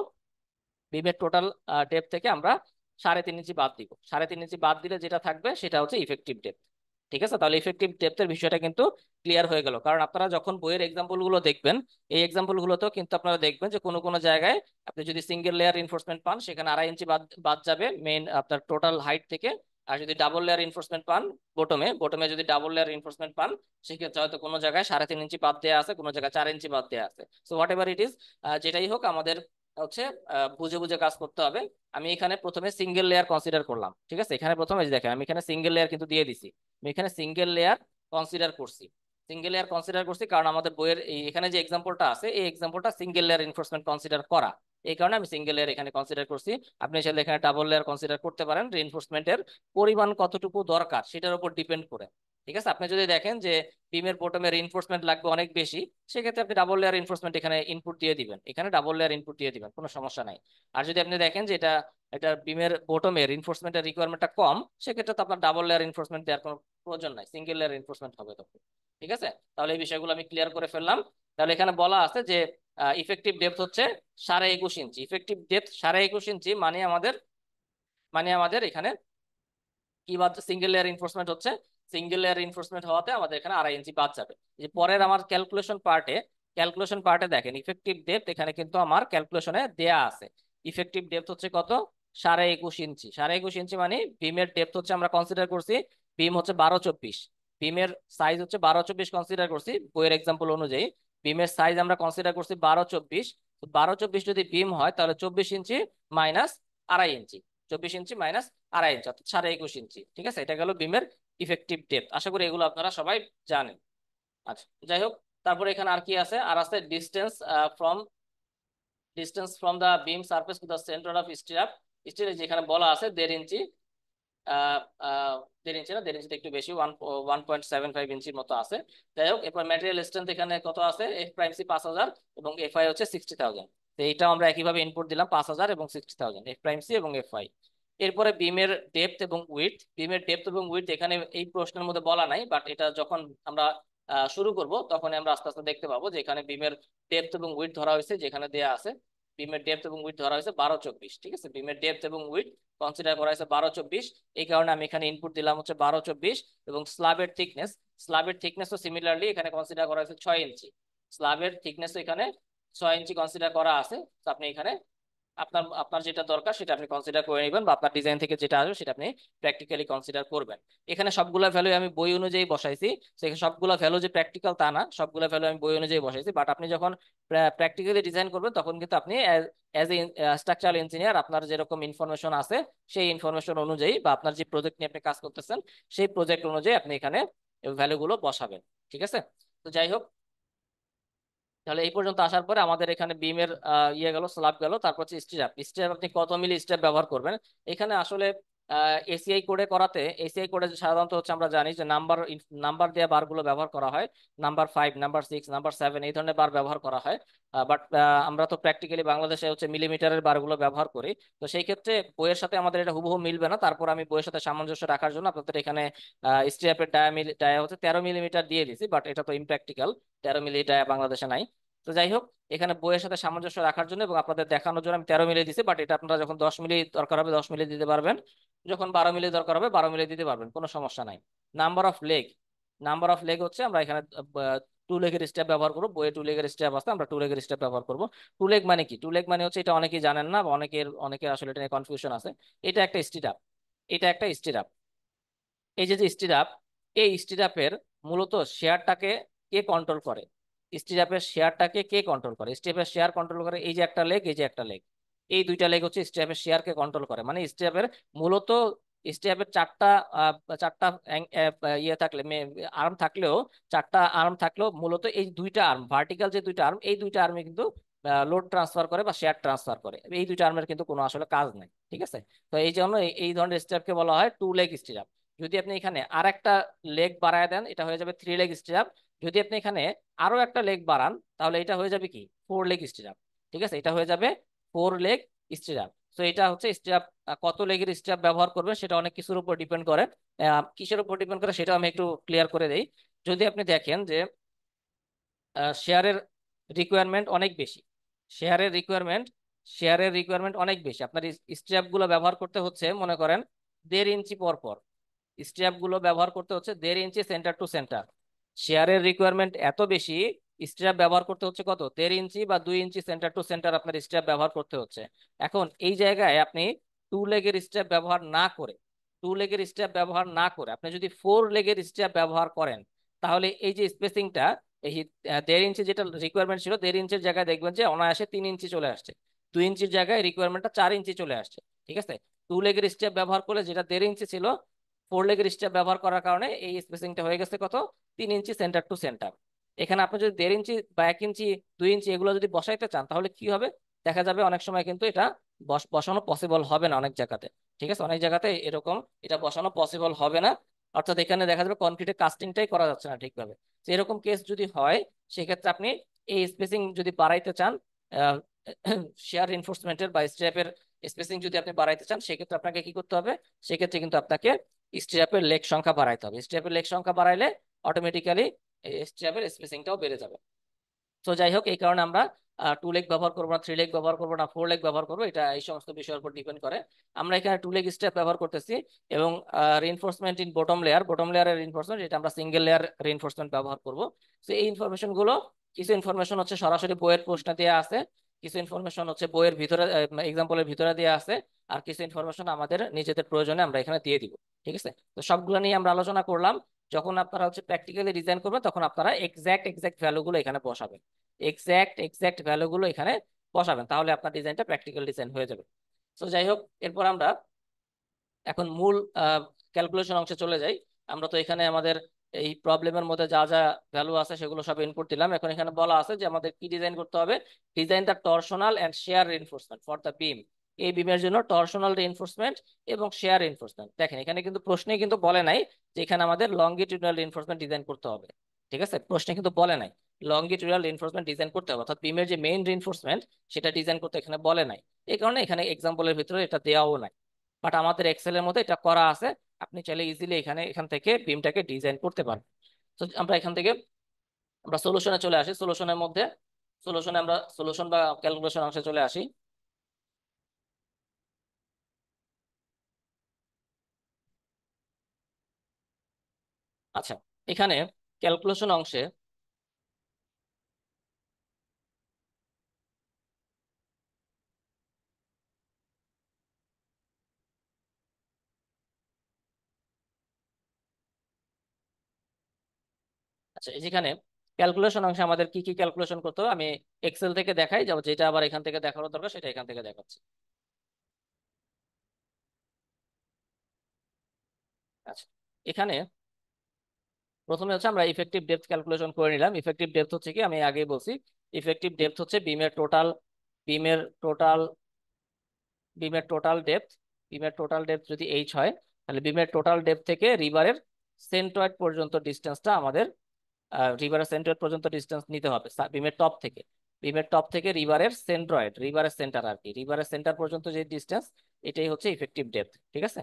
Speaker 1: বিমের টোটাল ডেপথ থেকে আমরা 3.5 ইঞ্চি বাদ দিব। 3.5 ইঞ্চি বাদ দিলে যেটা থাকবে সেটা হচ্ছে ইফেক্টিভ ডেপথ। ঠিক আছে, তাহলে ইফেক্টিভ ডেপথের বিষয়টা কিন্তু ক্লিয়ার হয়ে গেল। কারণ আপনারা যখন বইয়ের এক্সাম্পল গুলো দেখবেন, এই এক্সাম্পল গুলোতেও কিন্তু আপনারা দেখবেন যে কোনো কোনো জায়গায় আপনি যদি সিঙ্গেল লেয়ার ইনফোর্সমেন্ট পান, সেখানে ½ ইঞ্চি বাদ বাদ যাবে মেইন আপনার টোটাল হাইট থেকে। আর যদি ডাবল লেয়ার ইনফোর্সমেন্ট পান, বটমে বটমে যদি ডাবল লেয়ার ইনফোর্সমেন্ট পান, সেক্ষেত্রে হয়তো কোনো জায়গায় 3.5 ইঞ্চি বাদ দেওয়া আছে, কোনো জায়গায় 4 ইঞ্চি বাদ দেওয়া আছে। So what ever it is, যেটাই হোক আমাদের হচ্ছে বুঝে বুঝে কাজ করতে হবে। আমি এখানে প্রথমে সিঙ্গেল লেয়ার কনসিডার করলাম। ঠিক আছে, এখানে প্রথমে এই যে দেখেন, আমি এখানে সিঙ্গেল লেয়ার কিন্তু দিয়ে দিছি, আমি এখানে সিঙ্গেল লেয়ার কনসিডার করছি। সিঙ্গেল লেয়ার কনসিডার করছি কারণ আমাদের বইয়ের এখানে যে এক্সাম্পলটা আছে, এই এক্সাম্পলটা সিঙ্গেল লেয়ার ইনফোর্সমেন্ট কনসিডার করা, এই কারণে আমি সিঙ্গেল লেয়ার এখানে কনসিডার করছি। আপনি চাইলে এখানে ডাবল লেয়ার কনসিডার করতে পারেন, রিইনফোর্সমেন্টের পরিমাণ কতটুকু দরকার সেটার উপর ডিপেন্ড করে। ঠিক আছে, আপনি যদি দেখেন যে বিমের বটমে রিইনফোর্সমেন্ট লাগবে অনেক বেশি, সেক্ষেত্রে আপনি ডাবল লেয়ার ইনফোর্সমেন্ট এখানে ইনপুট দিয়ে দিবেন, এখানে ডাবল লেয়ার ইনপুট দিয়ে দিবেন, কোনো সমস্যা নাই। আর যদি আপনি দেখেন যে এটা এটা বিমের বটমে রিইনফোর্সমেন্টের রিকোয়ারমেন্টটা কম, সেক্ষেত্রে তো আপনার ডাবল লেয়ার ইনফোর্সমেন্ট দেওয়ার কোনো প্রয়োজন নাই, সিঙ্গেল লেয়ার ইনফোর্সমেন্ট হবে তখন। ঠিক আছে, তাহলে এই বিষয়গুলো আমি ক্লিয়ার করে ফেললাম। তাহলে এখানে বলা আছে যে ইফেক্টিভ ডেপথ হচ্ছে 21.5 ইঞ্চি। ইফেক্টিভ ডেপথ 21.5 ইঞ্চি মানে আমাদের এখানে কি বাদ, সিঙ্গেল লেয়ার ইনফোর্সমেন্ট হচ্ছে, সিঙ্গেল লেয়ার ইনফোর্সমেন্ট হওয়াতে আমাদের এখানে ½ ইঞ্চি বাদ যাবে। যে পরের আমার ক্যালকুলেশন পার্টে দেখেন, ইফেক্টিভ ডেপথ এখানে কিন্তু আমার ক্যালকুলেশনে দেয়া আছে। ইফেক্টিভ ডেপথ হচ্ছে কত, 21.5 ইঞ্চি। 21.5 ইঞ্চি মানে বিমের ডেপথ হচ্ছে আমরা কনসিডার করছি, বিম হচ্ছে 12-24, বিমের সাইজ হচ্ছে 12-24 কনসিডার করছি বইয়ের এক্সাম্পল অনুযায়ী। বিমের সাইজ আমরা কনসিডার করছি 12-24, 12-24 যদি বিম হয়, তাহলে 24 ইঞ্চি মাইনাস ½ ইঞ্চি, 24 ইঞ্চি মাইনাস ½ ইঞ্চি, অর্থাৎ 21.5 ইঞ্চি। ঠিক আছে, এটা গেল বিমের ইফেক্টিভ ডেপথ। আশা করি এগুলো আপনারা সবাই জানেন। আচ্ছা, যাই হোক, তারপরে এখানে আর কি আছে, আর আছে from distance from the beam surface to the centre of stirrup. Stirrup যেখানে বলা আছে 1.5 ইঞ্চি, আহ, আহ, 1.5 ইঞ্চি না, 1.5 ইঞ্চি একটু বেশি, 1.75 ইঞ্চির মতো আছে। যাই হোক, এরপর ম্যাটেরিয়াল স্ট্রেংথ এখানে কত আছে, এফ প্রাইম সি 5,000 এবং এফ আই হচ্ছে 60,000। তো এইটাও আমরা একইভাবে ইনপুট দিলাম, 5,000 এবং 60,000, এফ প্রাইম সি এবং এফ আই। এরপরে বিমের ডেপথ এবং উইডথ, বিমের ডেপথ এবং উইডথ এখানে এই প্রশ্নের মধ্যে বলা নাই, বাট এটা যখন আমরা শুরু করব তখন আমরা আস্তে আস্তে দেখতে পাবো যে এখানে বিমের ডেপথ এবং উইডথ ধরা হয়েছে, যেখানে দেয়া আছে বিমের ডেপথ এবং উইডথ ধরা হয়েছে 12-24। ঠিক আছে, বিমের ডেপথ এবং উইডথ কনসিডার করা হয়েছে 12-24, এই কারণে আমি এখানে ইনপুট দিলাম হচ্ছে 12-24। এবং স্ল্যাবের থিকনেসও সিমিলারলি এখানে কনসিডার করা হয়েছে 6 ইঞ্চি। স্ল্যাবের থিকনেসও এখানে 6 ইঞ্চি কনসিডার করা আছে। তো আপনি এখানে আপনার আপনার যেটা দরকার সেটা আপনি কনসিডার করে নেবেন, বা আপনার ডিজাইন থেকে যেটা আসবে সেটা আপনি প্র্যাকটিক্যালি কনসিডার করবেন। এখানে সবগুলা ভ্যালু আমি বই অনুযায়ী বসাইছি, সেখানে সবগুলা ভ্যালু যে প্র্যাকটিক্যাল তা না, সবগুলা ভ্যালু আমি বই অনুযায়ী বসাইছি। বাট আপনি যখন প্র্যাকটিক্যালি ডিজাইন করবেন, তখন কিন্তু আপনি অ্যাজ এ স্ট্রাকচারাল ইঞ্জিনিয়ার আপনার যেরকম ইনফরমেশন আছে, সেই ইনফরমেশন অনুযায়ী বা আপনার যে প্রজেক্ট নিয়ে আপনি কাজ করতেছেন, সেই প্রজেক্ট অনুযায়ী আপনি এখানে ভ্যালুগুলো বসাবেন। ঠিক আছে, তো যাই হোক, তাহলে এই পর্যন্ত আসার পরে আমাদের এখানে বিমের ইয়ে গেল, স্ল্যাব গেল, তারপর হচ্ছে স্টিরাপ। স্টিরাপ আপনি কত মিলি স্টিরাপ ব্যবহার করবেন, এখানে আসলে এসিআই কোডে করাতে, এসিআই কোডে সাধারণত হচ্ছে আমরা জানি যে নাম্বার নাম্বার দেওয়া বারগুলো ব্যবহার করা হয়, নাম্বার 5, নাম্বার 6, নাম্বার 7 এই ধরনের বার ব্যবহার করা হয়। বাট আমরা তো প্র্যাকটিক্যালি বাংলাদেশে হচ্ছে মিলিমিটারের বারগুলো ব্যবহার করি। তো সেই ক্ষেত্রে বইয়ের সাথে আমাদের এটা হুবহু মিলবে না, তারপর আমি বইয়ের সাথে সামঞ্জস্য রাখার জন্য আপনাদের এখানে স্ট্র্যাপের ডায়া হচ্ছে 13 মিলিমিটার দিয়ে দিছি, বাট এটা তো ইমপ্র্যাকটিক্যাল, 13 মিলি ডায়া বাংলাদেশে নাই। তো যাই হোক, এখানে বইয়ের সাথে সামঞ্জস্য রাখার জন্য এবং আপনাদের দেখানোর জন্য আমি 13 মিলি দিছি, বাট এটা আপনারা যখন 10 মিলি দরকার হবে 10 মিলি দিতে পারবেন, যখন 12 মিলি দরকার হবে 12 মিলি দিতে পারবেন, কোনো সমস্যা নাই। Number of leg, number of leg হচ্ছে আমরা এখানে 2 লেগের স্টেপ ব্যবহার করবো, বইয়ে 2 লেগের স্টেপ আছে, আমরা 2 লেগের স্টেপ ব্যবহার করবো। 2 লেগ মানে কি? 2 লেগ মানে হচ্ছে, এটা অনেকেই জানেন না বা অনেকের আসলে এটা নিয়ে কনফিউশন আছে। এটা একটা স্টিরাপ, এটা একটা স্টিরাপ। এই যে যে স্টিরাপ, এই স্টিরাপের মূলত শেয়ারটাকে কে কন্ট্রোল করে? স্টিরাপের শেয়ারটাকে কে কন্ট্রোল করে? স্টিরাপের শেয়ার কন্ট্রোল করে এই যে একটা লেগ, এই যে একটা লেগ, এই দুইটা লেগ হচ্ছে স্টিরাপের শেয়ারকে কন্ট্রোল করে। মানে স্টিরাপের মূলত, স্টিরাপের চারটা ইয়ে থাকলে, আর্ম থাকলেও, চারটা আর্ম থাকলেও মূলত এই দুইটা আর্ম, ভার্টিক্যাল যে দুইটা আর্ম, এই দুইটা আর্মে কিন্তু লোড ট্রান্সফার করে বা শেয়ার ট্রান্সফার করে। এই দুইটা আর্মের কিন্তু কোনো আসলে কাজ নাই, ঠিক আছে? তো এই জন্য এই ধরনের স্টিরাপকে বলা হয় 2 লেগ স্টিরাপ। যদি আপনি এখানে আর একটা লেগ বাড়ায় দেন, এটা হয়ে যাবে 3 লেগ স্টিরাপ। যদি আপনি এখানে আরো একটা লেগ বাড়ান, তাহলে এটা হয়ে যাবে কি? 4 লেগ স্টিরাপ। ঠিক আছে, এটা হয়ে যাবে 4 লেগ স্টিরাপ। তো এটা হচ্ছে স্টিরাপ, কত লেগের স্টিরাপ ব্যবহার করবেন সেটা অনেক কিছুর উপর ডিপেন্ড করে। কিসের উপর ডিপেন্ড করে সেটা আমি একটু ক্লিয়ার করে দেই। যদি আপনি দেখেন যে শেয়ারের রিকোয়ারমেন্ট অনেক বেশি, শেয়ারের রিকোয়ারমেন্ট শেয়ারের রিকোয়ারমেন্ট অনেক বেশি, আপনার স্ট্র্যাপ গুলো ব্যবহার করতে হচ্ছে মনে করেন 1.5 ইঞ্চি পর পর, স্ট্র্যাপ গুলো ব্যবহার করতে হচ্ছে 1.5 ইঞ্চি সেন্টার টু সেন্টার। শেয়ারের রিকোয়ারমেন্ট এত বেশি, স্ট্র্যাপ ব্যবহার করতে হচ্ছে কত? 1.5 ইঞ্চি বা 2 ইঞ্চি সেন্টার টু সেন্টার আপনার স্ট্র্যাপ ব্যবহার করতে হচ্ছে। এখন এই জায়গায় আপনি 2 লেগের স্ট্র্যাপ ব্যবহার না করে, 2 লেগের স্ট্র্যাপ ব্যবহার না করে আপনি যদি 4 লেগের স্ট্র্যাপ ব্যবহার করেন, তাহলে এই যে স্পেসিংটা, এই 1.5 ইঞ্চি যেটা রিকোয়ারমেন্ট ছিল, 1.5 ইঞ্চির জায়গায় দেখবেন যে অনায়াসে 3 ইঞ্চি চলে আসছে, 2 ইঞ্চির জায়গায় রিকোয়ারমেন্টটা 4 ইঞ্চি চলে আসছে। ঠিক আছে, 2 লেগের স্ট্র্যাপ ব্যবহার করলে যেটা 1.5 ইঞ্চি ছিল, 4 লেগের স্ট্র্যাপ ব্যবহার করার কারণে এই স্পেসিংটা হয়ে গেছে কত? 3 ইঞ্চি সেন্টার টু সেন্টার। এখানে আপনি যদি 1.5 ইঞ্চি বা 1 ইঞ্চি, 2 ইঞ্চি এগুলো যদি বসাইতে চান, তাহলে কি হবে? দেখা যাবে অনেক সময় কিন্তু এটা বসানো পসিবল হবে না অনেক জায়গাতে। ঠিক আছে, অনেক জায়গাতে এরকম এটা বসানো পসিবল হবে না, অর্থাৎ এখানে দেখা যাবে কনক্রিটের কাস্টিংটাই করা যাচ্ছে না ঠিকভাবে। তো এরকম কেস যদি হয়, সেক্ষেত্রে আপনি এই স্পেসিং যদি বাড়াইতে চান, শেয়ার রিনফোর্সমেন্টের বা স্ট্র্যাপের স্পেসিং যদি আপনি বাড়াইতে চান, সেক্ষেত্রে আপনাকে কি করতে হবে? সেক্ষেত্রে কিন্তু আপনাকে স্ট্র্যাপের লেগ সংখ্যা বাড়াইতে হবে। স্ট্র্যাপের লেগ সংখ্যা বাড়াইলে অটোমেটিক্যালি স্ট্র্যাপের স্পেসিংটাও বেড়ে যাবে। তো যাই হোক, এই কারণে আমরা 2 লেগ ব্যবহার করবো না, 3 লেগ ব্যবহার করবো না, 4 লেগ ব্যবহার করবো, এটা এই সমস্ত বিষয়ের উপর ডিপেন্ড করে। আমরা এখানে 2 লেগ স্ট্র্যাপ ব্যবহার করতেছি। এবং রিইনফোর্সমেন্ট ইন বটম লেয়ারের রিইনফোর্সমেন্ট, এটা আমরা সিঙ্গেল লেয়ার রিইনফোর্সমেন্ট ব্যবহার করব। তো এই ইনফরমেশন গুলো, কিছু ইনফরমেশন হচ্ছে সরাসরি বইয়ের প্রশ্নে দেওয়া আছে, কিছু ইনফরমেশন হচ্ছে বইয়ের ভিতরে, এক্সাম্পলের ভিতরে দেওয়া আছে, আর কিছু ইনফরমেশন আমাদের নিজেদের প্রয়োজনে আমরা এখানে দিয়ে দিব। ঠিক আছে, তো সবগুলো নিয়ে আমরা আলোচনা করলাম। যখন আপনারা হচ্ছে প্র্যাকটিক্যালি ডিজাইন করবেন, তখন আপনারা এক্সাক্ট ভ্যালুগুলো এখানে বসাবেন, এক্সাক্ট ভ্যালুগুলো এখানে বসাবেন, তাহলে আপনার ডিজাইনটা প্র্যাকটিক্যাল ডিজাইন হয়ে যাবে। তো যাই হোক, এরপর আমরা এখন মূল ক্যালকুলেশন অংশে চলে যাই। আমরা তো এখানে আমাদের এই প্রবলেমের মধ্যে যা যা ভ্যালু আছে সেগুলো সব ইনপুট দিলাম। এখন এখানে বলা আছে যে আমাদের কি ডিজাইন করতে হবে? Design the torsional and shear reinforcement for the beam. এই বিমের জন্য টরশনাল রিইনফোর্সমেন্ট এবং শেয়ার রিইনফোর্সমেন্ট। দেখেন এখানে কিন্তু প্রশ্নে কিন্তু বলে নাই যে এখানে আমাদের লংগিটিউডাল রিইনফোর্সমেন্ট ডিজাইন করতে হবে। ঠিক আছে, প্রশ্নে কিন্তু বলে নাই লংগিটিউডাল রিইনফোর্সমেন্ট ডিজাইন করতে হবে, অর্থাৎ বিমের যে মেইন রিইনফোর্সমেন্ট সেটা ডিজাইন করতে এখানে বলে নাই। এই কারণে এখানে এক্সাম্পলের ভিতরে এটা দেওয়াও নাই, বাট আমাদের এক্সেলের মধ্যে এটা করা আছে। আপনি চাইলে ইজিলি এখান থেকে বিমটাকে ডিজাইন করতে পারেন। তো আমরা এখান থেকে আমরা সলিউশনে চলে আসি। সলিউশনের মধ্যে, সলিউশনে আমরা সলিউশন বা ক্যালকুলেশন অংশে চলে আসি। আচ্ছা, এখানে ক্যালকুলেশন অংশে, আচ্ছা যেখানে ক্যালকুলেশন অংশে আমাদের কি কি ক্যালকুলেশন করতে হবে আমি এক্সেল থেকে দেখাই, যাবো যেটা আবার এখান থেকে দেখানো দরকার সেটা এখান থেকে দেখাচ্ছি। আচ্ছা, এখানে প্রথমে হচ্ছে আমরা ইফেক্টিভ ডেপথ ক্যালকুলেশন করে নিলাম। ইফেক্টিভ ডেপথ হচ্ছে কি, আমি আগেই বলছি, ইফেক্টিভ ডেপথ হচ্ছে বিমের টোটাল, বিমের টোটাল বিমের টোটাল ডেপথ, বিমের টোটাল ডেপথ যদি এইচ হয়, তাহলে বিমের টোটাল ডেপথ থেকে রিভারের সেন্ট্রয়েড পর্যন্ত ডিস্টেন্সটা আমাদের, রিভারের সেন্ট্রয়েড পর্যন্ত ডিস্টেন্স নিতে হবে বিমের টপ থেকে। বিমের টপ থেকে রিভারের সেন্ট্রয়েড, রিভারের সেন্টার আর কি, রিভারের সেন্টার পর্যন্ত যে ডিস্টেন্স, এটাই হচ্ছে ইফেক্টিভ ডেপথ। ঠিক আছে,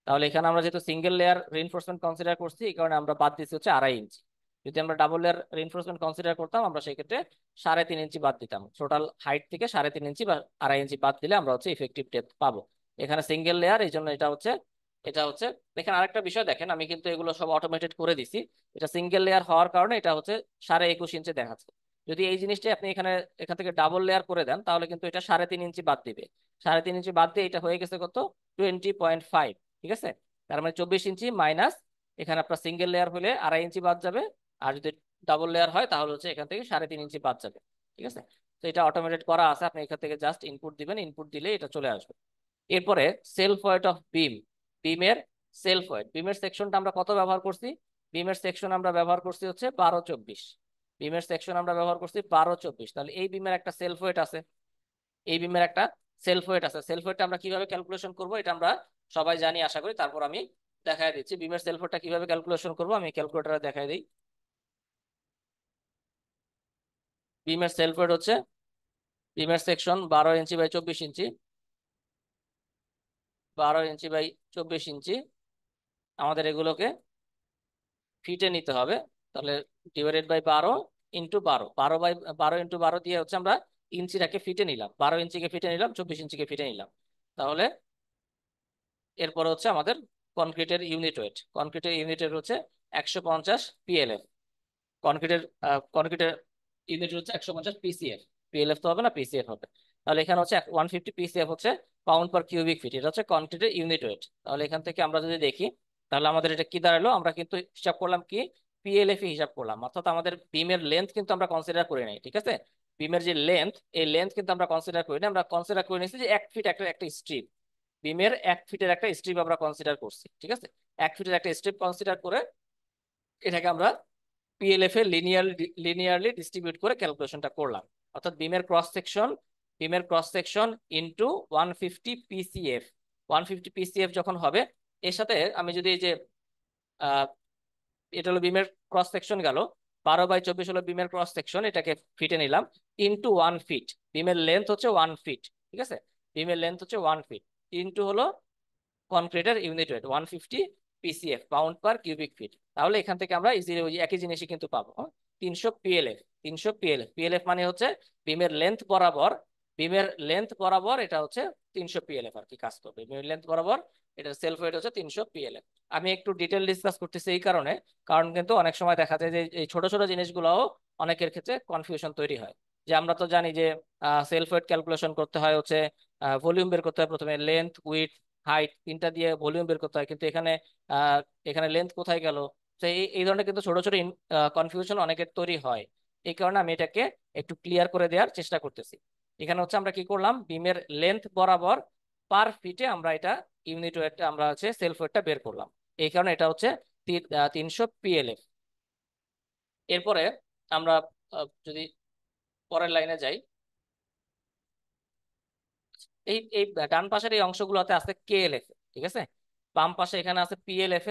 Speaker 1: তাহলে এখানে আমরা যেহেতু সিঙ্গেল লেয়ার রিইনফোর্সমেন্ট কনসিডার করছি, এই কারণে আমরা বাদ দিচ্ছি হচ্ছে 2.5 ইঞ্চি। যদি আমরা ডাবল লেয়ার রিইনফোর্সমেন্ট কনসিডার করতাম, আমরা সেই ক্ষেত্রে 3.5 ইঞ্চি বাদ দিতাম। টোটাল হাইট থেকে 3.5 ইঞ্চি বা 2.5 ইঞ্চি বাদ দিলে আমরা হচ্ছে ইফেক্টিভ ডেপথ পাবো। এখানে সিঙ্গেল লেয়ার, এই জন্য এটা হচ্ছে দেখেন আরেকটা বিষয় দেখেন, আমি কিন্তু এগুলো সব অটোমেটেড করে দিছি। এটা সিঙ্গেল লেয়ার হওয়ার কারণে এটা হচ্ছে 21.5 ইঞ্চি দেখাচ্ছে। যদি এই জিনিসটা আপনি এখান থেকে ডাবল লেয়ার করে দেন, তাহলে কিন্তু এটা 3.5 ইঞ্চি বাদ দিবে। 3.5 ইঞ্চি বাদ দিয়ে এটা হয়ে গেছে কত, 20.5। ঠিক আছে, তার মানে 24 ইঞ্চি মাইনাস, এখানে আপনার সিঙ্গেল লেয়ার হলে 2.5 ইঞ্চি বাদ যাবে, আর যদি ডাবল লেয়ার হয় তাহলে হচ্ছে এখান থেকে 3.5 ইঞ্চি বাদ যাবে। ঠিক আছে, তো এটা অটোমেটেড করা আছে, আপনি এখান থেকে জাস্ট ইনপুট দিবেন, ইনপুট দিলে এটা চলে আসবে। এরপরে সেলফ ওয়েট অফ বিম, বিমের সেলফ ওয়েট, বিমের সেকশনটা আমরা কত ব্যবহার করছি, বিমের সেকশন আমরা ব্যবহার করছি হচ্ছে 12-24। বিমের সেকশন আমরা ব্যবহার করছি 12-24, তাহলে এই বিমের একটা সেলফ ওয়েট আছে, এই বিমের একটা সেলফ ওয়েট আছে। সেলফ ওয়েটটা আমরা কিভাবে ক্যালকুলেশন করব এটা আমরা সবাই জানি আশা করি, তারপর আমি দেখাই দিচ্ছি বিমের সেলফ ওয়েটটা কিভাবে ক্যালকুলেশন করব, আমি ক্যালকুলেটরে দেখাই দিই। বিমের সেলফ ওয়েট হচ্ছে, বিমের section 12 inch by 24 inch, 12 inch by 24 inch, আমাদের এগুলোকে ফিটে নিতে হবে। তাহলে ডিভাইডেড বাই 12 ইন্টু 12, 12 ইন্টু 12 দিয়ে হচ্ছে আমরা ইঞ্চিটাকে ফিটে নিলাম, 12 ইঞ্চিকে ফিটে নিলাম, 24 ইঞ্চিকে ফিটে নিলাম। তাহলে এরপর হচ্ছে আমাদের কনক্রিটের ইউনিট ওয়েট, কনক্রিটের ইউনিটের হচ্ছে 150 PLF, কনক্রিটের কনক্রিটের ইউনিট হচ্ছে 150 PCF, PLF তো হবে না, PCF হবে। তাহলে এখানে হচ্ছে 150 PCF হচ্ছে পাউন্ড পার কিউবিক ফিট, এটা হচ্ছে কনক্রিটের ইউনিট ওয়েট। তাহলে এখান থেকে আমরা যদি দেখি, তাহলে আমাদের এটা কি দাঁড়ালো, আমরা কিন্তু হিসাব করলাম কি, PLF এ হিসাব করলাম, অর্থাৎ আমাদের বিমের লেন্থ কিন্তু আমরা কনসিডার করি নাই। ঠিক আছে, বিমের যে লেন্থ, এই লেন্থ কিন্তু আমরা কনসিডার করি না, আমরা কনসিডার করে নিয়েছি যে 1 ফিট একটা একটা স্ট্রিপ, বিমের 1 ফিটের একটা স্ট্রিপ আমরা কনসিডার করছি। ঠিক আছে, 1 ফিটের একটা স্ট্রিপ কনসিডার করে এটাকে আমরা পিএলএফ এ লিনিয়ারলি ডিস্ট্রিবিউট করে ক্যালকুলেশনটা করলাম। অর্থাৎ বিমের cross section into 150 PCF, 150 PCF যখন হবে, এর সাথে আমি যদি এই যে আহ, এটা হলো বিমের ক্রস সেকশন গেল, 12/24 হলো বিমের ক্রস সেকশন, এটাকে ফিটে নিলাম ইন্টু 1 ফিট, বিমের লেন্থ হচ্ছে 1 ফিট। ঠিক আছে, বিমের লেন্থ হচ্ছে 1 ফিট, ইন্টু হলো কনক্রিটের unit weight 150 PCF, pound per cubic feet. তাহলে এখান থেকে আমরা ইজিলি ওই একই জিনিসই কিন্তু পাবো, 300 PLF। 300 PLF, পিএলএফ মানে হচ্ছে বিমের লেন্থ বরাবর, বিমের লেন্থ বরাবর এটা হচ্ছে 300 PLF আর কি কাজ করবে, বিমের লেন্থ বরাবর এটার সেলফ ওয়েট হচ্ছে 300 PLF। আমি একটু ডিটেল ডিসকাস করতেছি এই কারণে, কারণ কিন্তু অনেক সময় দেখা যায় যে এই ছোট ছোট জিনিসগুলোও অনেকের ক্ষেত্রে কনফিউশন তৈরি হয়। যে আমরা তো জানি যে সেলফ ওয়েট ক্যালকুলেশন করতে হয় হচ্ছে, ভলিউম বের করতে হয় প্রথমে, লেন্থ উইডথ হাইট তিনটা দিয়ে ভলিউম বের করতে হয়, কিন্তু এখানে আহ, এখানে লেন্থ কোথায় গেল। তো এই ধরনের কিন্তু ছোট ছোট কনফিউশন অনেকের তৈরি হয়। এই কারণে আমি এটাকে একটু ক্লিয়ার করে দেওয়ার চেষ্টা করতেছি। এখানে হচ্ছে আমরা কি করলাম, বিমের লেন্থ বরাবর পার ফিটে আমরা এটা ইউনিট ওয়েট, আমরা হচ্ছে সেলফ ওয়েটটা বের করলাম। এই কারণে এটা হচ্ছে 300 PLF। এরপরে আমরা যদি পরের লাইনে যাই, এই এই ডান পাশের এই অংশগুলোতে আছে KLF। ঠিক আছে, বাম পাশে এখানে আছে PLF,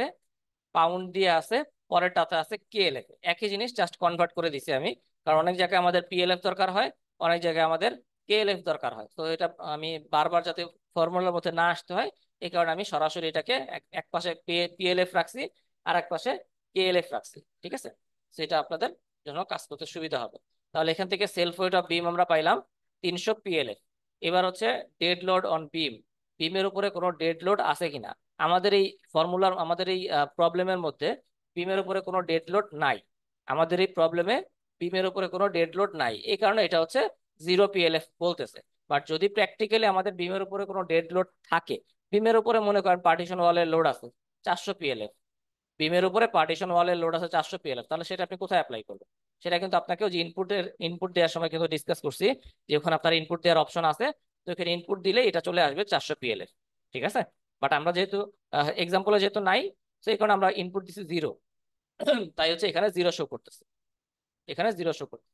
Speaker 1: পাউন্ড দিয়ে আছে, পরেরটাতে আছে KLF। একই জিনিস, জাস্ট কনভার্ট করে দিছি আমি, কারণ অনেক জায়গায় আমাদের PLF দরকার হয়, অনেক জায়গায় আমাদের KLF দরকার হয়। তো এটা আমি বারবার যাতে ফর্মুলার মধ্যে না আসতে হয়, এই কারণে আমি সরাসরি এটাকে এক পাশে PLF রাখছি, আর এক পাশে KLF রাখছি। ঠিক আছে, সেটা আপনাদের জন্য কাজ করতে সুবিধা হবে। তাহলে এখান থেকে সেলফ ওয়েট অফ বিম আমরা পাইলাম 300 PLF। এবার হচ্ছে ডেড লোড অন বিম, বিমের উপরে কোনো ডেড লোড আছে কিনা। আমাদের এই প্রবলেমের মধ্যে বিমের উপরে কোনো ডেড লোড নাই, আমাদের এই প্রবলেমে বিমের উপরে কোনো ডেড লোড নাই, এই কারণে এটা হচ্ছে 0 PLF বলতেছে। বাট যদি প্র্যাকটিক্যালি আমাদের বিমের উপরে কোনো ডেড লোড থাকে, বিমের উপরে মনে করেন পার্টিশন ওয়ালের লোড আছে 400 PLF, বিমের উপরে পার্টিশন ওয়ালের লোড আছে 400 PLF, তাহলে সেটা আপনি কোথায় অ্যাপ্লাই করবেন। সেটা কিন্তু আপনাকে ওই যে ইনপুট দেওয়ার সময় কিন্তু ডিসকাস করছি, যে ওখানে আপনার ইনপুট দেওয়ার অপশন আছে, তো এখানে ইনপুট দিলে এটা চলে আসবে 400 PLF। ঠিক আছে, বাট আমরা যেহেতু এক্সাম্পলে যেহেতু নাই, তো এই কারণে আমরা ইনপুট দিছি 0, তাই হচ্ছে এখানে 0 শো করতেছে, এখানে 0 শো করতেছে।